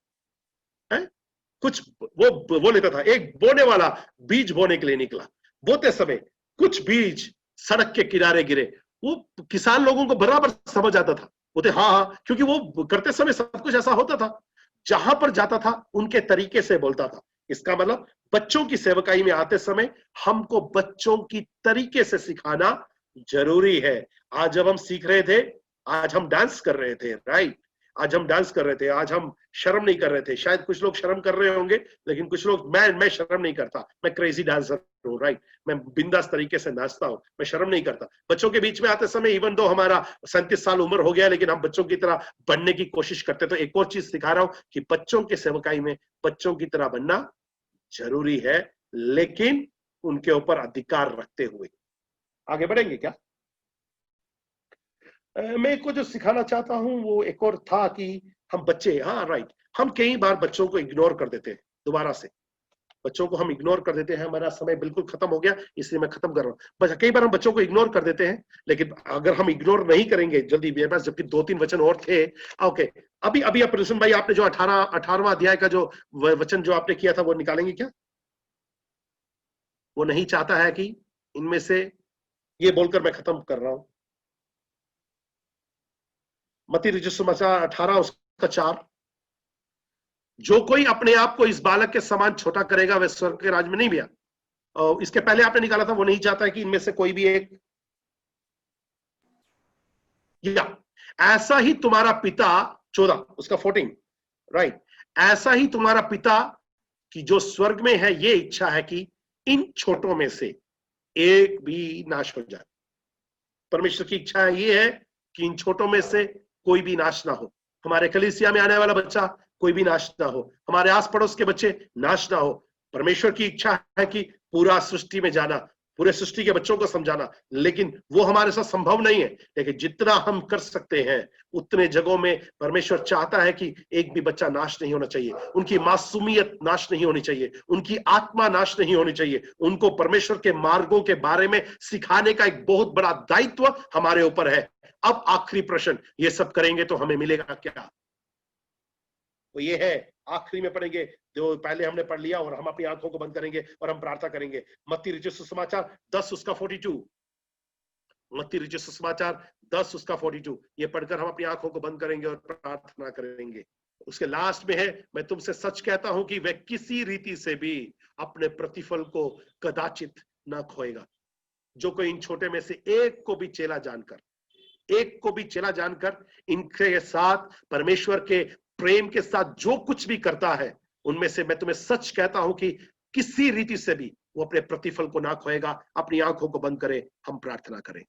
कुछ वो लेता था, एक बोने वाला बीज बोने के लिए निकला, बोते समय कुछ बीज सड़क के किनारे गिरे। वो किसान लोगों को बराबर समझ आता था, बोलते हाँ, क्योंकि वो करते समय सब कुछ ऐसा होता था। जहां पर जाता था उनके तरीके से बोलता था। इसका मतलब बच्चों की सेवकाई में आते समय हमको बच्चों की तरीके से सिखाना जरूरी है। आज जब हम सीख रहे थे, आज हम डांस कर रहे थे, राइट, आज हम डांस कर रहे थे, आज हम शर्म नहीं कर रहे थे। शायद कुछ लोग शर्म कर रहे होंगे, लेकिन कुछ लोग, मैं शर्म नहीं करता, मैं क्रेजी डांसर हूँ, राइट। मैं बिंदास तरीके से नाचता हूँ, मैं शर्म नहीं करता। बच्चों के बीच में आते समय, इवन दो हमारा 37 साल उम्र हो गया, लेकिन हम बच्चों की तरह बनने की कोशिश करते। तो एक और चीज सिखा रहा हूँ कि बच्चों के सेवकाई में बच्चों की तरह बनना जरूरी है, लेकिन उनके ऊपर अधिकार रखते हुए। आगे बढ़ेंगे क्या? मैं को जो सिखाना चाहता हूं वो एक और था कि हम बच्चे, हाँ राइट, हम कई बार बच्चों को इग्नोर कर देते हैं। दोबारा से बच्चों को हम इग्नोर कर देते हैं। हमारा समय बिल्कुल खत्म हो गया, इसलिए मैं खत्म कर रहा हूँ। बस कई बार हम बच्चों को इग्नोर कर देते हैं, लेकिन अगर हम इग्नोर नहीं करेंगे जल्दी, मेरे पास जबकि 2-3 वचन और थे। ओके, अभी अभी आप प्रसन्न भाई, आपने जो 18वां अध्याय का जो वचन जो आपने किया था वो निकालेंगे क्या? वो नहीं चाहता है कि इनमें से, ये बोलकर मैं खत्म कर रहा हूं। मत्ती रचित सुसमाचार 18 उसका 4, जो कोई अपने आप को इस बालक के समान छोटा करेगा वह स्वर्ग के राज्य में नहीं गया। और इसके पहले आपने निकाला था, वो नहीं चाहता है कि इनमें से कोई भी एक, या ऐसा ही तुम्हारा पिता, 14 उसका 14, राइट, ऐसा ही तुम्हारा पिता कि जो स्वर्ग में है, ये इच्छा है कि इन छोटों में से एक भी नाश हो जाए। परमेश्वर की इच्छा ये है कि इन छोटों में से कोई भी नाश ना हो। हमारे कलीसिया में आने वाला बच्चा कोई भी नाश ना हो, हमारे आस पड़ोस के बच्चे नाश ना हो। परमेश्वर की इच्छा है कि पूरा सृष्टि में जाना, पूरे सृष्टि के बच्चों को समझाना, लेकिन वो हमारे साथ संभव नहीं है। लेकिन जितना हम कर सकते हैं उतने जगहों में परमेश्वर चाहता है कि एक भी बच्चा नाश नहीं होना चाहिए, उनकी मासूमियत नाश नहीं होनी चाहिए, उनकी आत्मा नाश नहीं होनी चाहिए। उनको परमेश्वर के मार्गों के बारे में सिखाने का एक बहुत बड़ा दायित्व हमारे ऊपर है। अब आखिरी प्रश्न, ये सब करेंगे तो हमें मिलेगा क्या? तो ये है, आखिरी में पढ़ेंगे जो पहले हमने पढ़ लिया, और हम अपनी आंखों को बंद करेंगे और हम प्रार्थना करेंगे। मत्ती रचित सुसमाचार 10 उसका 42, मत्ती रचित सुसमाचार 10 उसका 42, ये पढ़कर हम अपनी आंखों को बंद करेंगे और प्रार्थना करेंगे। उसके लास्ट में है, मैं तुमसे सच कहता हूं कि वह किसी रीति से भी अपने प्रतिफल को कदाचित ना खोएगा। जो कोई इन छोटे में से एक को भी चेला जानकर इनके साथ परमेश्वर के प्रेम के साथ जो कुछ भी करता है, उनमें से मैं तुम्हें सच कहता हूं कि किसी रीति से भी वो अपने प्रतिफल को ना खोएगा। अपनी आंखों को बंद करें, हम प्रार्थना करें।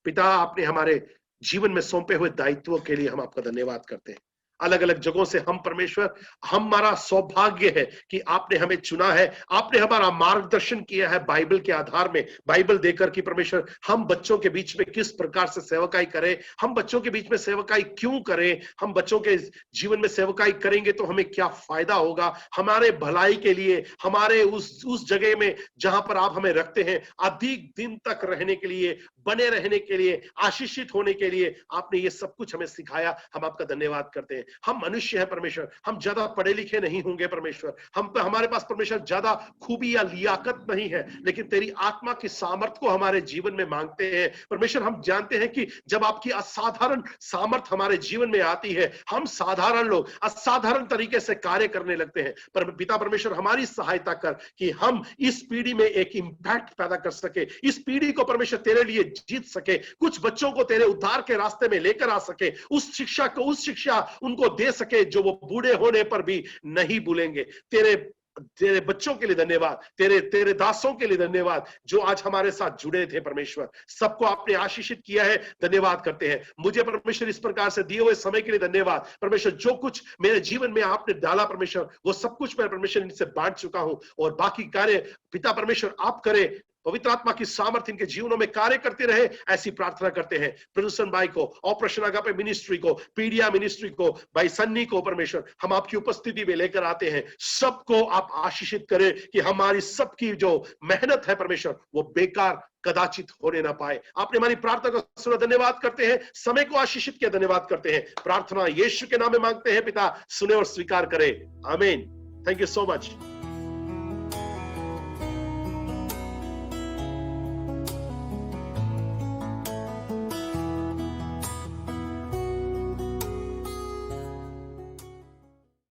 पिता, आपने हमारे जीवन में सौंपे हुए दायित्वों के लिए हम आपका धन्यवाद करते हैं। अलग अलग जगहों से हम, परमेश्वर, हमारा सौभाग्य है कि आपने हमें चुना है, आपने हमारा मार्गदर्शन किया है बाइबल के आधार में, बाइबल देकर कि परमेश्वर हम बच्चों के बीच में किस प्रकार से सेवकाई करें, हम बच्चों के बीच में सेवकाई क्यों करें, हम बच्चों के जीवन में सेवकाई करेंगे तो हमें क्या फायदा होगा, हमारे भलाई के लिए, हमारे उस जगह में जहां पर आप हमें रखते हैं, अधिक दिन तक रहने के लिए, बने रहने के लिए, आशीषित होने के लिए आपने ये सब कुछ हमें सिखाया। हम आपका धन्यवाद करते हैं। हम मनुष्य हैं परमेश्वर, हम ज्यादा पढ़े लिखे नहीं होंगे परमेश्वर, हमारे पास परमेश्वर ज्यादा खूबी या लियाकत नहीं है, लेकिन तेरी आत्मा की सामर्थ को हमारे जीवन में मांगते हैं परमेश्वर। हम जानते हैं कि जब आपकी असाधारण सामर्थ हमारे जीवन में आती है, हम साधारण लोग असाधारण तरीके से कार्य करने लगते हैं। पर पिता परमेश्वर, हमारी सहायता कर कि हम इस पीढ़ी में एक इंपैक्ट पैदा कर सके, इस पीढ़ी को परमेश्वर तेरे लिए जीत सके, कुछ बच्चों को तेरे उद्धार के रास्ते में लेकर आ सके, उस शिक्षा उनको दे सके जो वो बूढ़े होने पर भी नहीं भूलेंगे। तेरे बच्चों के लिए धन्यवाद, तेरे दासों के लिए धन्यवाद जो आज हमारे साथ जुड़े थे परमेश्वर। सबको आपने आशीषित किया है, धन्यवाद करते हैं। मुझे परमेश्वर इस प्रकार से दिए हुए समय के लिए धन्यवाद परमेश्वर। जो कुछ मेरे जीवन में आपने डाला परमेश्वर, वो सब कुछ मैं परमेश्वर इनसे बांट चुका हूं, और बाकी कार्य पिता परमेश्वर आप करें। पवित्र आत्मा की सामर्थ्य इनके जीवनों में कार्य करते रहे, ऐसी प्रार्थना करते हैं। प्रदूषण भाई को, ऑपरेशन अगापे मिनिस्ट्री को, पीडिया मिनिस्ट्री को, भाई सन्नी को परमेश्वर हम आपकी उपस्थिति में लेकर आते हैं। सबको आप आशीषित करें कि हमारी सबकी जो मेहनत है परमेश्वर वो बेकार कदाचित होने ना पाए। आपने हमारी प्रार्थना को सुना, धन्यवाद करते हैं। समय को आशीषित किया, धन्यवाद करते हैं। प्रार्थना यीशु के नाम में मांगते हैं पिता, सुने और स्वीकार करें, आमीन। Thank you so much.